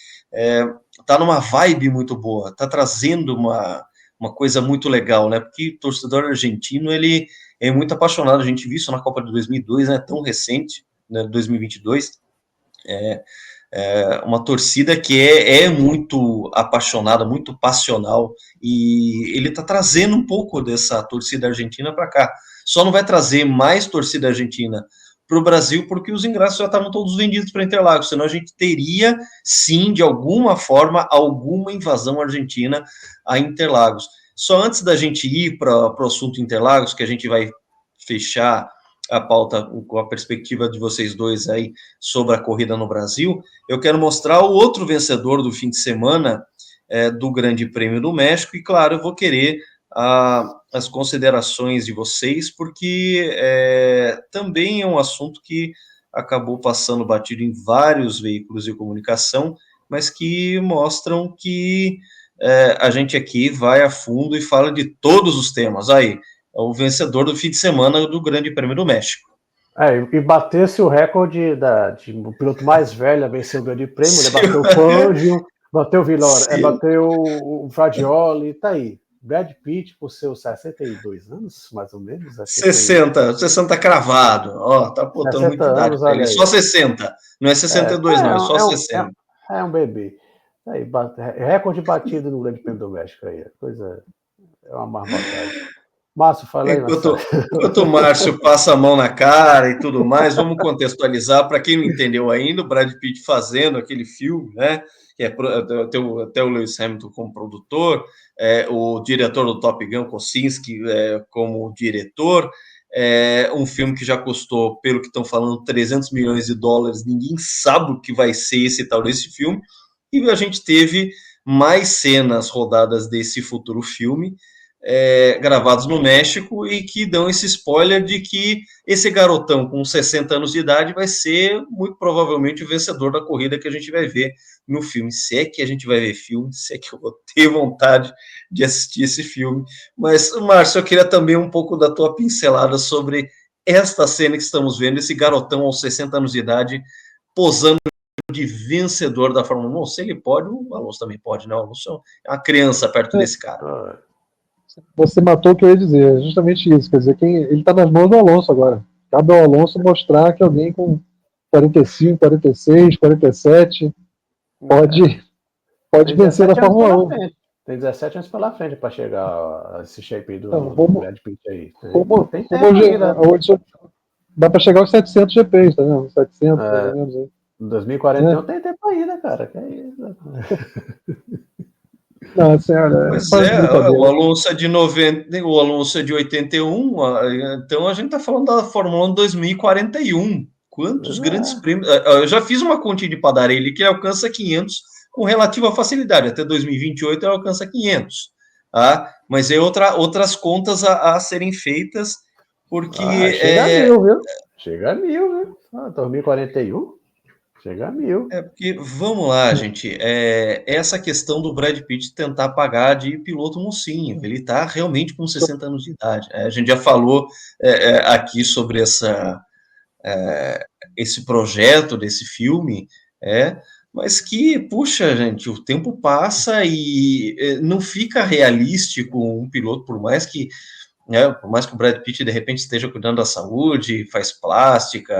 tá numa vibe muito boa, tá trazendo uma coisa muito legal, né? Porque o torcedor argentino, ele é muito apaixonado, a gente viu isso na Copa de 2002, né? Tão recente, né? 2022, uma torcida que é muito apaixonada, muito passional, e ele está trazendo um pouco dessa torcida argentina para cá. Só não vai trazer mais torcida argentina para o Brasil porque os ingressos já estavam todos vendidos para Interlagos, senão a gente teria, sim, de alguma forma, alguma invasão argentina a Interlagos. Só antes da gente ir para o assunto Interlagos, que a gente vai fechar a pauta com a perspectiva de vocês dois aí sobre a corrida no Brasil, eu quero mostrar o outro vencedor do fim de semana do Grande Prêmio do México, e claro, eu vou querer as considerações de vocês, porque também é um assunto que acabou passando batido em vários veículos de comunicação, mas que mostram que a gente aqui vai a fundo e fala de todos os temas. Aí, é o vencedor do fim de semana do Grande Prêmio do México. E batesse o recorde do piloto mais velho a vencer o Grande Prêmio, né? Bateu o Fangio, bateu o Villora, bateu o Fagioli, tá aí. Brad Pitt, por seus 62 anos, mais ou menos. 60 cravado. Ó, tá botando muita idade pra ele. Só 60. Não é 62, não, é só 60. É um bebê. Aí, recorde batido no Grande Prêmio do México aí. Coisa. É uma marmotada. Márcio, fala aí, enquanto o Márcio passa a mão na cara e tudo mais, vamos contextualizar. Para quem não entendeu ainda, o Brad Pitt fazendo aquele filme, né? Que até o Lewis Hamilton como produtor, o diretor do Top Gun, Kosinski, como diretor. Um filme que já custou, pelo que estão falando, 300 milhões de dólares. Ninguém sabe o que vai ser esse tal desse filme. E a gente teve mais cenas rodadas desse futuro filme, gravados no México, e que dão esse spoiler de que esse garotão com 60 anos de idade vai ser muito provavelmente o vencedor da corrida que a gente vai ver no filme. Se é que a gente vai ver filme, se é que eu vou ter vontade de assistir esse filme. Mas, Márcio, eu queria também um pouco da tua pincelada sobre esta cena que estamos vendo, esse garotão aos 60 anos de idade posando de vencedor da Fórmula 1. Não, se ele pode, o Alonso também pode, não. O Alonso é uma criança perto desse cara. Você matou o que eu ia dizer, é justamente isso. Quer dizer, ele está nas mãos do Alonso agora. Cabe ao Alonso mostrar que alguém com 45, 46, 47 pode vencer na Fórmula 1. Tem 17 anos pela frente para chegar a esse shape aí do Brad Pitt aí. Tem tempo, dá para chegar aos 700 GPs, tá vendo? 700, mais ou menos aí. Em 2041 tem tempo ainda, cara. Que é isso? Não, senhora, o Alonso é de 90, o Alonso é de 81, então a gente está falando da Fórmula 1 2041. Quantos grandes prêmios? Eu já fiz uma continha de padaria ali que ele alcança 500 com relativa facilidade. Até 2028 ele alcança 500. Tá? Mas é outras contas a serem feitas, porque... chega a 1000, viu? Chega a 1000, viu? 2041? Chega a 1000. Porque, vamos lá, gente, essa questão do Brad Pitt tentar pagar de piloto mocinho, ele está realmente com 60 anos de idade. A gente já falou aqui sobre esse projeto desse filme, mas que, puxa, gente, o tempo passa e não fica realístico um piloto, por mais que o Brad Pitt de repente esteja cuidando da saúde, faz plástica,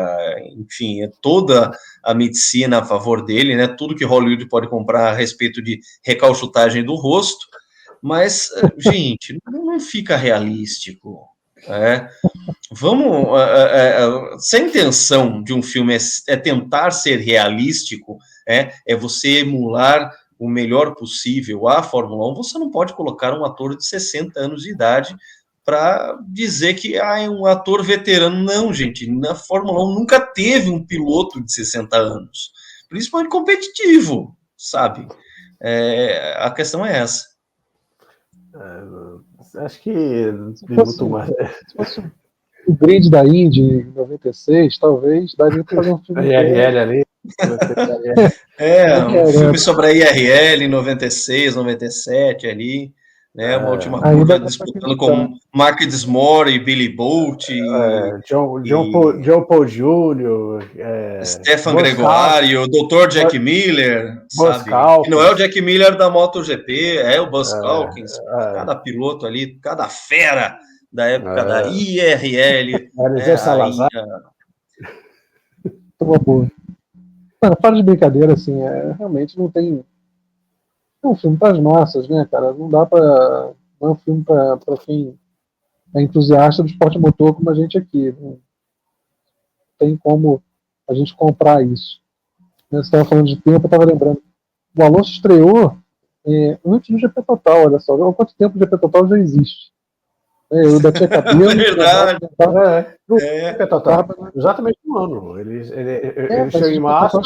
enfim, toda a medicina a favor dele, né? Tudo que Hollywood pode comprar a respeito de recauchutagem do rosto, mas, gente, não fica realístico. Vamos, se a intenção de um filme é tentar ser realístico, é você emular o melhor possível a Fórmula 1, você não pode colocar um ator de 60 anos de idade para dizer que é um ator veterano. Não, gente, na Fórmula 1 nunca teve um piloto de 60 anos, principalmente competitivo, sabe? A questão é essa. Acho que se fosse o grid da Indy em 96, talvez daria para fazer um filme IRL ali. Um filme sobre a IRL em 96, 97 ali, né? Uma última curva disputando com Mark Dismore e Billy Bolt, John Paul Jr., Stefan Gregorio, o Dr. Jack Miller, sabe? Que não é o Jack Miller da MotoGP, é o Buzz Calkins. Cada piloto ali, cada fera da época da IRL. Salazar. Uma boa. Para de brincadeira, assim, realmente não tem. É um filme para as massas, né, cara? Não dá para. Não é um filme para quem é entusiasta do esporte motor como a gente aqui. Não tem como a gente comprar isso. Você estava falando de tempo, eu estava lembrando. O Alonso estreou antes do GP Total, olha só. Há quanto tempo o GP Total já existe? Eu ainda tinha cabelo, Verdade. Total. Exatamente um ano. Ele chegou em março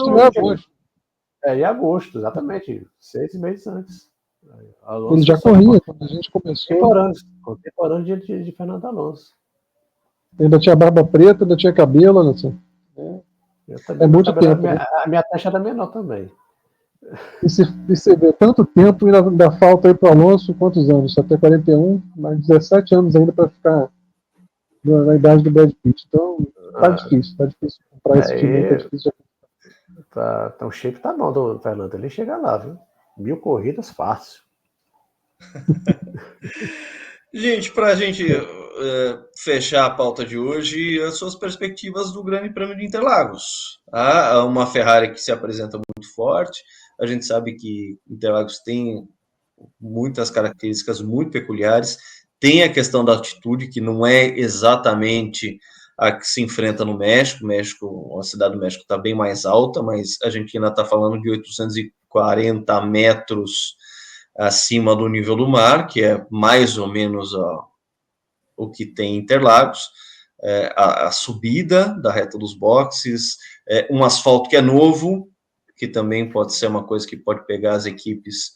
em agosto, exatamente. 6 meses antes. Ele já corria quando a gente começou. Contemporâneo de Fernando Alonso. Ainda tinha barba preta, ainda tinha cabelo, olha só. É muito tempo. A minha taxa era menor também. E você vê tanto tempo, ainda falta aí para o Alonso, quantos anos? Até 41, mais 17 anos ainda para ficar na idade do Brad Pitt. Então, tá difícil comprar esse time, tá difícil. O shape tá bom do Fernando, ele chega lá, viu? 1000 corridas fácil. Gente, para a gente fechar a pauta de hoje, as suas perspectivas do Grande Prêmio de Interlagos. Há uma Ferrari que se apresenta muito forte, a gente sabe que Interlagos tem muitas características muito peculiares, tem a questão da altitude, que não é exatamente a que se enfrenta no México, a cidade do México está bem mais alta, mas a Argentina está falando de 840 metros acima do nível do mar, que é mais ou menos o que tem em Interlagos, a subida da reta dos boxes, um asfalto que é novo, que também pode ser uma coisa que pode pegar as equipes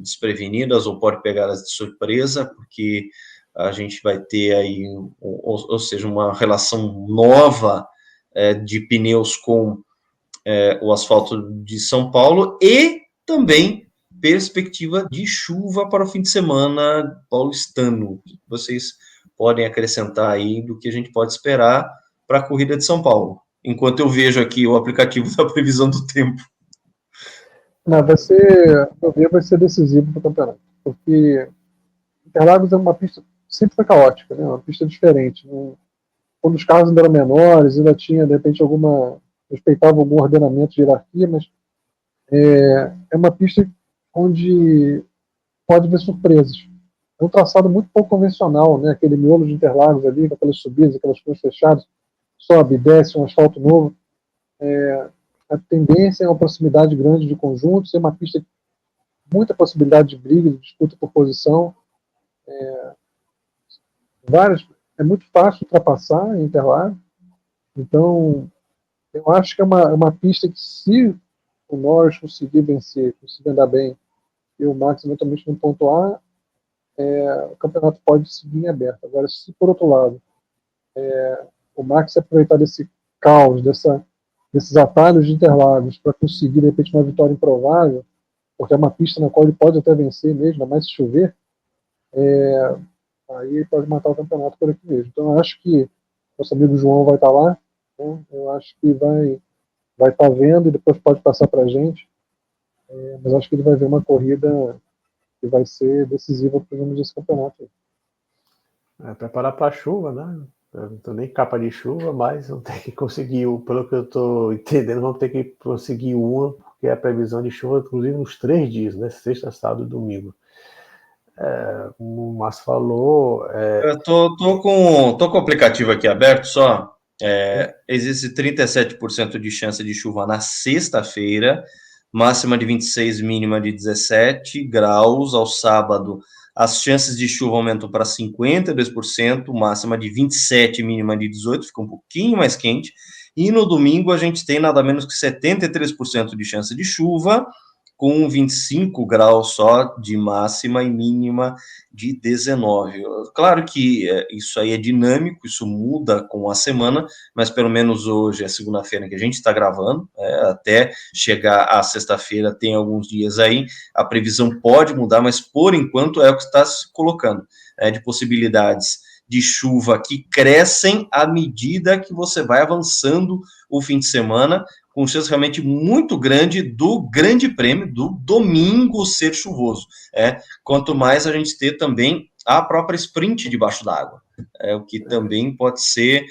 desprevenidas ou pode pegá-las de surpresa, porque a gente vai ter aí, ou seja, uma relação nova de pneus com o asfalto de São Paulo e também perspectiva de chuva para o fim de semana paulistano. Vocês podem acrescentar aí do que a gente pode esperar para a corrida de São Paulo, enquanto eu vejo aqui o aplicativo da previsão do tempo. Não, vai ser decisivo para o campeonato, porque Interlagos é uma pista sempre foi caótica, né? Uma pista diferente. Quando os carros ainda eram menores, ainda tinha de repente respeitava algum ordenamento de hierarquia, mas é uma pista onde pode ver surpresas. É um traçado muito pouco convencional, né? Aquele miolo de Interlagos ali, com aquelas subidas, aquelas coisas fechadas, sobe, desce, um asfalto novo. A tendência é uma proximidade grande de conjuntos, é uma pista com muita possibilidade de briga, de disputa por posição. É muito fácil ultrapassar em Interlagos, então eu acho que é uma pista que, se o Norris conseguir vencer, conseguir andar bem, e o Max eventualmente não pontuar, o campeonato pode seguir em aberto. Agora, se por outro lado o Max aproveitar desse caos, desses atalhos de Interlagos para conseguir de repente uma vitória improvável, porque é uma pista na qual ele pode até vencer mesmo, ainda mais se chover, aí ele pode matar o campeonato por aqui mesmo. Então eu acho que nosso amigo João vai estar lá, né? Eu acho que vai estar vendo e depois pode passar para a gente, mas acho que ele vai ver uma corrida que vai ser decisiva para os números desse campeonato. Preparar para a chuva, né? Eu não estou nem capa de chuva, mas vamos ter que conseguir, pelo que eu estou entendendo, vamos ter que conseguir uma, porque a previsão de chuva, inclusive, uns 3 dias, né? Sexta, sábado e domingo. Como o Márcio falou. Eu tô com o aplicativo aqui aberto só. Existe 37% de chance de chuva na sexta-feira, máxima de 26, mínima de 17 graus. Ao sábado, as chances de chuva aumentam para 52%, máxima de 27, mínima de 18, fica um pouquinho mais quente. E no domingo a gente tem nada menos que 73% de chance de chuva, com 25 graus só de máxima e mínima de 19. Claro que isso aí é dinâmico, isso muda com a semana, mas pelo menos hoje é segunda-feira que a gente está gravando, até chegar à sexta-feira tem alguns dias aí, a previsão pode mudar, mas por enquanto é o que está se colocando, de possibilidades de chuva que crescem à medida que você vai avançando o fim de semana, com chance realmente muito grande do Grande Prêmio do domingo ser chuvoso. Quanto mais a gente ter também a própria sprint debaixo d'água, o que também pode ser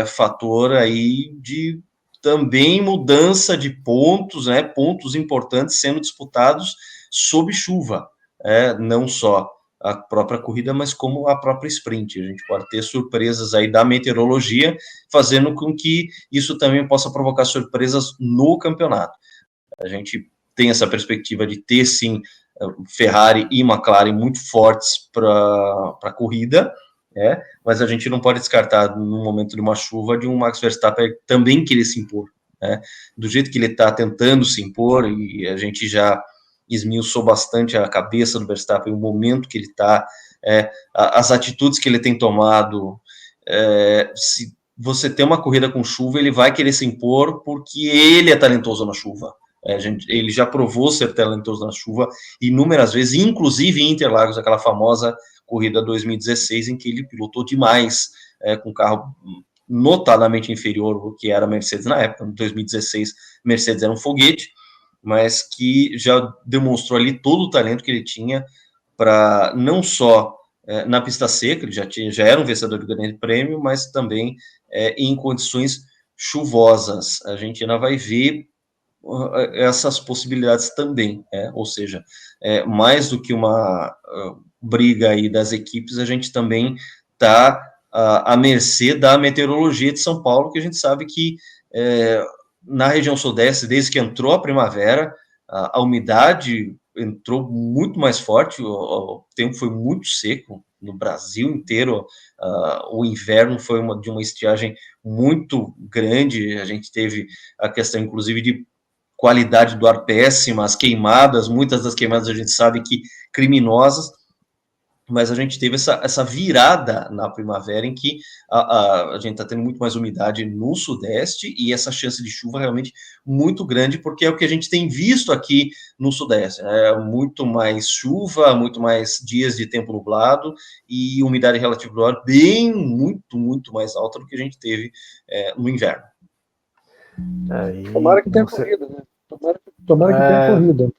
fator aí de também mudança de pontos, né, pontos importantes sendo disputados sob chuva, não só a própria corrida, mas como a própria sprint. A gente pode ter surpresas aí da meteorologia, fazendo com que isso também possa provocar surpresas no campeonato. A gente tem essa perspectiva de ter, sim, Ferrari e McLaren muito fortes para a corrida, mas a gente não pode descartar, no momento de uma chuva, de um Max Verstappen também querer se impor, do jeito que ele está tentando se impor, e a gente já esmiuçou bastante a cabeça do Verstappen, o momento que ele está, as atitudes que ele tem tomado. Se você tem uma corrida com chuva, ele vai querer se impor porque ele é talentoso na chuva. Ele já provou ser talentoso na chuva inúmeras vezes, inclusive em Interlagos, aquela famosa corrida 2016, em que ele pilotou demais, com um carro notadamente inferior ao que era a Mercedes na época. Em 2016, Mercedes era um foguete, mas que já demonstrou ali todo o talento que ele tinha para não só na pista seca, ele já era um vencedor do Grande Prêmio, mas também em condições chuvosas. A gente ainda vai ver essas possibilidades também, ou seja, mais do que uma briga aí das equipes, a gente também está à mercê da meteorologia de São Paulo, que a gente sabe que na região sudeste, desde que entrou a primavera, a umidade entrou muito mais forte, o tempo foi muito seco no Brasil inteiro, o inverno foi de uma estiagem muito grande, a gente teve a questão, inclusive, de qualidade do ar péssima, as queimadas, muitas das queimadas a gente sabe que criminosas, mas a gente teve essa virada na primavera em que a gente está tendo muito mais umidade no sudeste e essa chance de chuva realmente muito grande, porque é o que a gente tem visto aqui no sudeste, muito mais chuva, muito mais dias de tempo nublado e umidade relativa do ar muito mais alta do que a gente teve no inverno. Tomara que tenha corrida, né? Tomara que tenha corrida.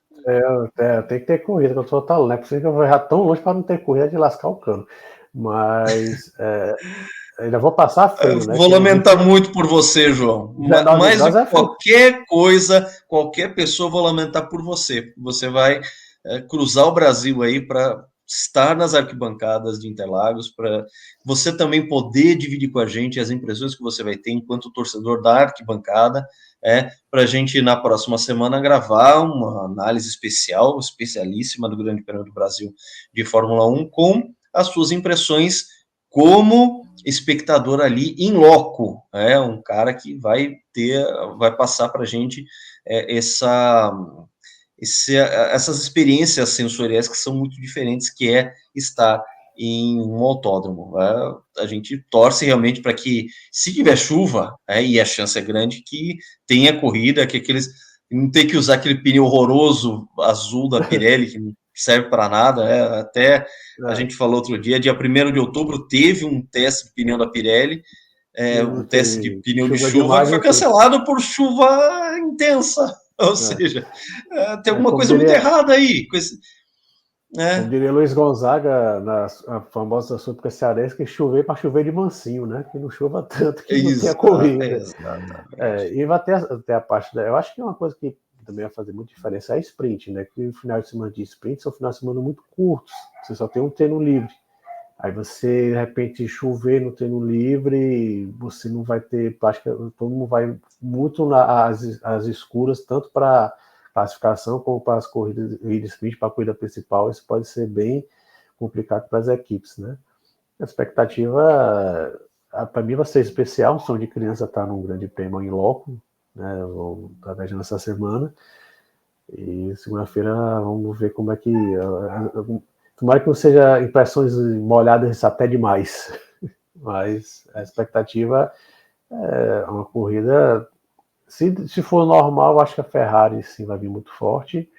Tem que ter corrida, que eu tô falando, né? Por isso que eu vou errar tão longe para não ter corrida de lascar o cano. Mas ainda vou passar frio, né? Vou lamentar muito por você, João. Mais do que qualquer coisa, qualquer pessoa, vou lamentar por você. Você vai cruzar o Brasil aí para estar nas arquibancadas de Interlagos, para você também poder dividir com a gente as impressões que você vai ter enquanto torcedor da arquibancada, para a gente, na próxima semana, gravar uma análise especialíssima do Grande Prêmio do Brasil de Fórmula 1, com as suas impressões como espectador ali em loco, um cara que vai passar para a gente essas experiências sensoriais que são muito diferentes, que é estar em um autódromo. A gente torce realmente para que, se tiver chuva, e a chance é grande, que tenha corrida, que não tem que usar aquele pneu horroroso azul da Pirelli, que não serve para nada, até a gente falou outro dia, dia 1º de outubro, teve um teste de pneu da Pirelli, um teste de pneu de chuva que foi cancelado por chuva intensa. Ou seja, tem alguma coisa muito errada aí. Como diria Luiz Gonzaga, na famosa súplica cearense, que chover para chover de mansinho, né? Que não chova tanto que não tenha corrida. E vai ter a parte eu acho que é uma coisa que também vai fazer muita diferença é a sprint, né? Que o final de semana de sprint são finais de semana muito curtos. Você só tem um treino livre. Aí você, de repente, chover no treino livre, você não vai ter, acho que todo mundo vai muito às escuras, tanto para classificação como para as corridas de sprint, para a corrida principal. Isso pode ser bem complicado para as equipes, né? A expectativa, para mim, vai ser especial. Um sonho de criança estar num grande prêmio em loco, né? Vou estar viajando essa semana. E segunda-feira vamos ver como é que... Tomara que não seja impressões molhadas até demais, mas a expectativa é uma corrida, se for normal, acho que a Ferrari sim vai vir muito forte,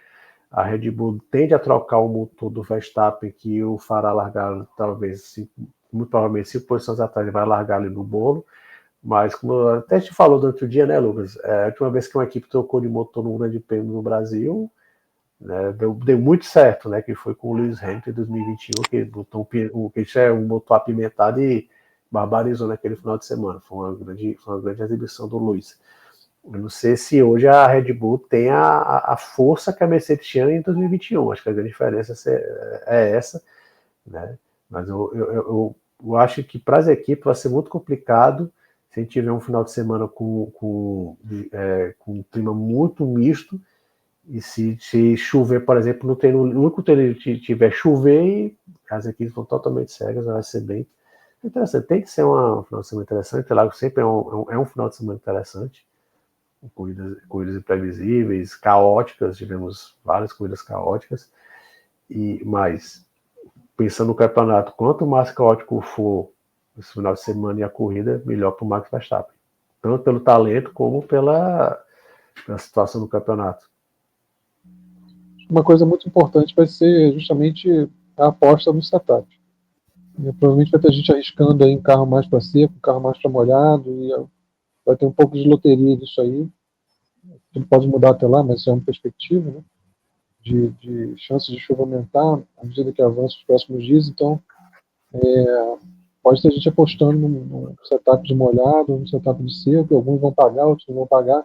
a Red Bull tende a trocar o motor do Verstappen, que o fará largar talvez, muito provavelmente 5 posições atrás, ele vai largar ali no bolo, mas como até te falou do outro dia, né, Lucas, a última vez que uma equipe trocou de motor no Grande Prêmio no Brasil, né, deu muito certo, né? Que foi com o Lewis Hamilton em 2021, que botou que é um motor apimentado e barbarizou naquele final de semana. Foi uma grande exibição do Lewis. Eu não sei se hoje a Red Bull tem a força que a Mercedes tinha em 2021. Acho que a grande diferença é essa, né? Mas eu acho que para as equipes vai ser muito complicado se a gente tiver um final de semana com um clima muito misto, e se chover, por exemplo, no único treino que tiver chover, e as equipes vão totalmente cegas, vai ser bem interessante. Tem que ser um final de semana interessante. Interlagos sempre é um final de semana interessante. Corridas imprevisíveis, caóticas, tivemos várias corridas caóticas, mas pensando no campeonato, quanto mais caótico for esse final de semana e a corrida, melhor para o Max Verstappen, tanto pelo talento como pela situação do campeonato. Uma coisa muito importante vai ser justamente a aposta no setup. Provavelmente vai ter gente arriscando aí em carro mais para seco, carro mais para molhado, e vai ter um pouco de loteria disso aí. Tudo pode mudar até lá, mas isso é uma perspectiva, né? De chances de chuva aumentar à medida que avança os próximos dias. Então, pode ter gente apostando num setup de molhado, num setup de seco. Alguns vão pagar, outros não vão pagar.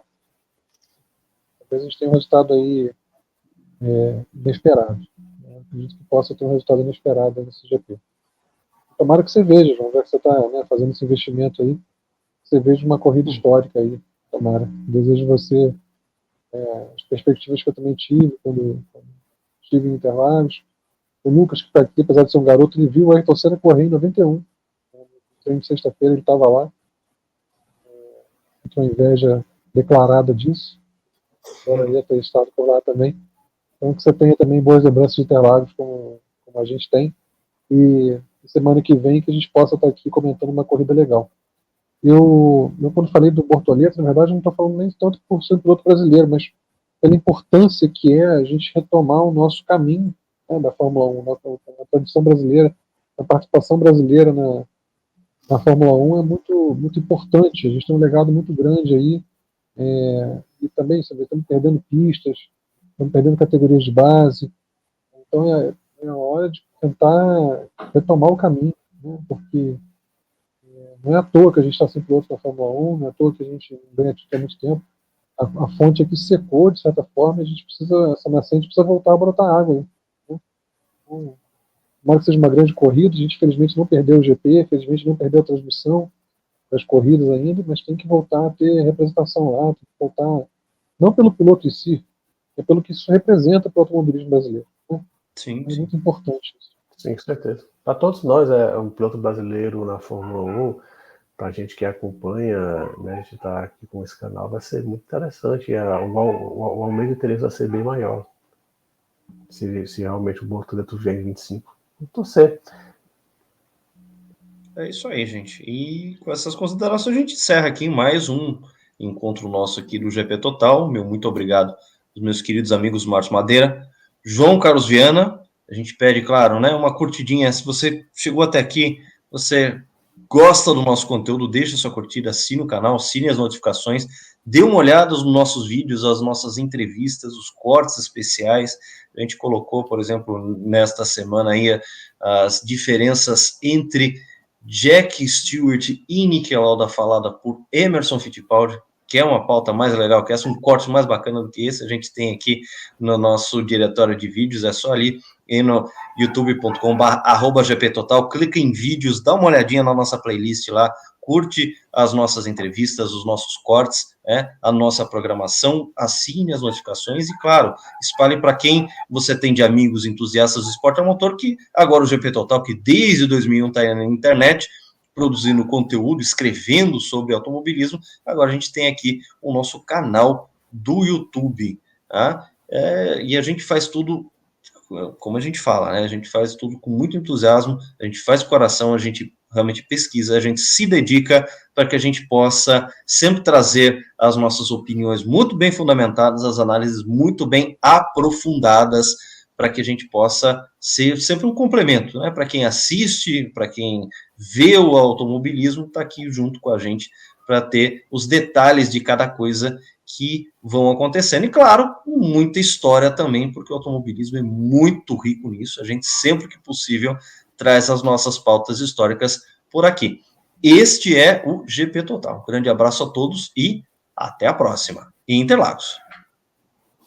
Talvez a gente tenha um resultado aí inesperado. Acredito que possa ter um resultado inesperado nesse GP. Tomara que você veja, João, já que você está fazendo esse investimento aí, você veja uma corrida histórica aí. Tomara. Desejo você as perspectivas que eu também tive quando estive em Interlagos. O Lucas, que está aqui, apesar de ser um garoto, ele viu o Ayrton Senna correr em 91. No treino de sexta-feira ele estava lá. Uma inveja declarada disso. Adoraria ter estado por lá também. Então que você tenha também boas lembranças de Interlagos, como a gente tem. E semana que vem que a gente possa estar aqui comentando uma corrida legal. Eu quando falei do Bortoleto, na verdade, não estou falando nem tanto por ser um piloto brasileiro, mas pela importância que é a gente retomar o nosso caminho, né, da Fórmula 1, na tradição brasileira, a participação brasileira na Fórmula 1 é muito, muito importante. A gente tem um legado muito grande aí, e também estamos perdendo pistas, estamos perdendo categorias de base. Então é a hora de tentar retomar o caminho, né, porque não é à toa que a gente está sem piloto na Fórmula 1, não é à toa que a gente ganha título há muito tempo. A fonte aqui secou, de certa forma, e a gente precisa, essa nascente precisa voltar a brotar água. Né? Então, tomara que seja uma grande corrida, a gente felizmente não perdeu o GP, felizmente não perdeu a transmissão das corridas ainda, mas tem que voltar a ter representação lá, tem que voltar, não pelo piloto em si, é pelo que isso representa para o automobilismo brasileiro. Né? Sim, é muito importante isso. Sim, com certeza. Para todos nós, um piloto brasileiro na Fórmula 1, para a gente que acompanha, né, a gente está aqui com esse canal, vai ser muito interessante. O aumento de interesse vai ser bem maior. Se realmente o Bortoleto vier em 25. Então, É isso aí, gente. E com essas considerações a gente encerra aqui mais um encontro nosso aqui do GP Total. Meu muito obrigado aos meus queridos amigos Márcio Madeira, João Carlos Viana. A gente pede, claro, né, uma curtidinha. Se você chegou até aqui, você gosta do nosso conteúdo, deixa sua curtida, assine o canal, assine as notificações, dê uma olhada nos nossos vídeos, as nossas entrevistas, os cortes especiais. A gente colocou, por exemplo, nesta semana aí as diferenças entre Jack Stewart e Niki Lauda falada por Emerson Fittipaldi, que é uma pauta mais legal que essa, um corte mais bacana do que esse, a gente tem aqui no nosso diretório de vídeos, é só ali ir no youtube.com/GPTotal, clica em vídeos, dá uma olhadinha na nossa playlist lá, curte as nossas entrevistas, os nossos cortes, a nossa programação, assine as notificações e, claro, espalhe para quem você tem de amigos entusiastas do esporte a motor, que agora o GP Total, que desde 2001 está na internet, produzindo conteúdo, escrevendo sobre automobilismo, agora a gente tem aqui o nosso canal do YouTube, tá? E a gente faz tudo, como a gente fala, né? A gente faz tudo com muito entusiasmo, a gente faz coração, a gente realmente pesquisa, a gente se dedica para que a gente possa sempre trazer as nossas opiniões muito bem fundamentadas, as análises muito bem aprofundadas, para que a gente possa ser sempre um complemento, né? Para quem assiste, para quem vê o automobilismo, está aqui junto com a gente para ter os detalhes de cada coisa que vão acontecendo. E, claro, muita história também, porque o automobilismo é muito rico nisso. A gente, sempre que possível, traz as nossas pautas históricas por aqui. Este é o GP Total. Um grande abraço a todos e Até a próxima. E Interlagos.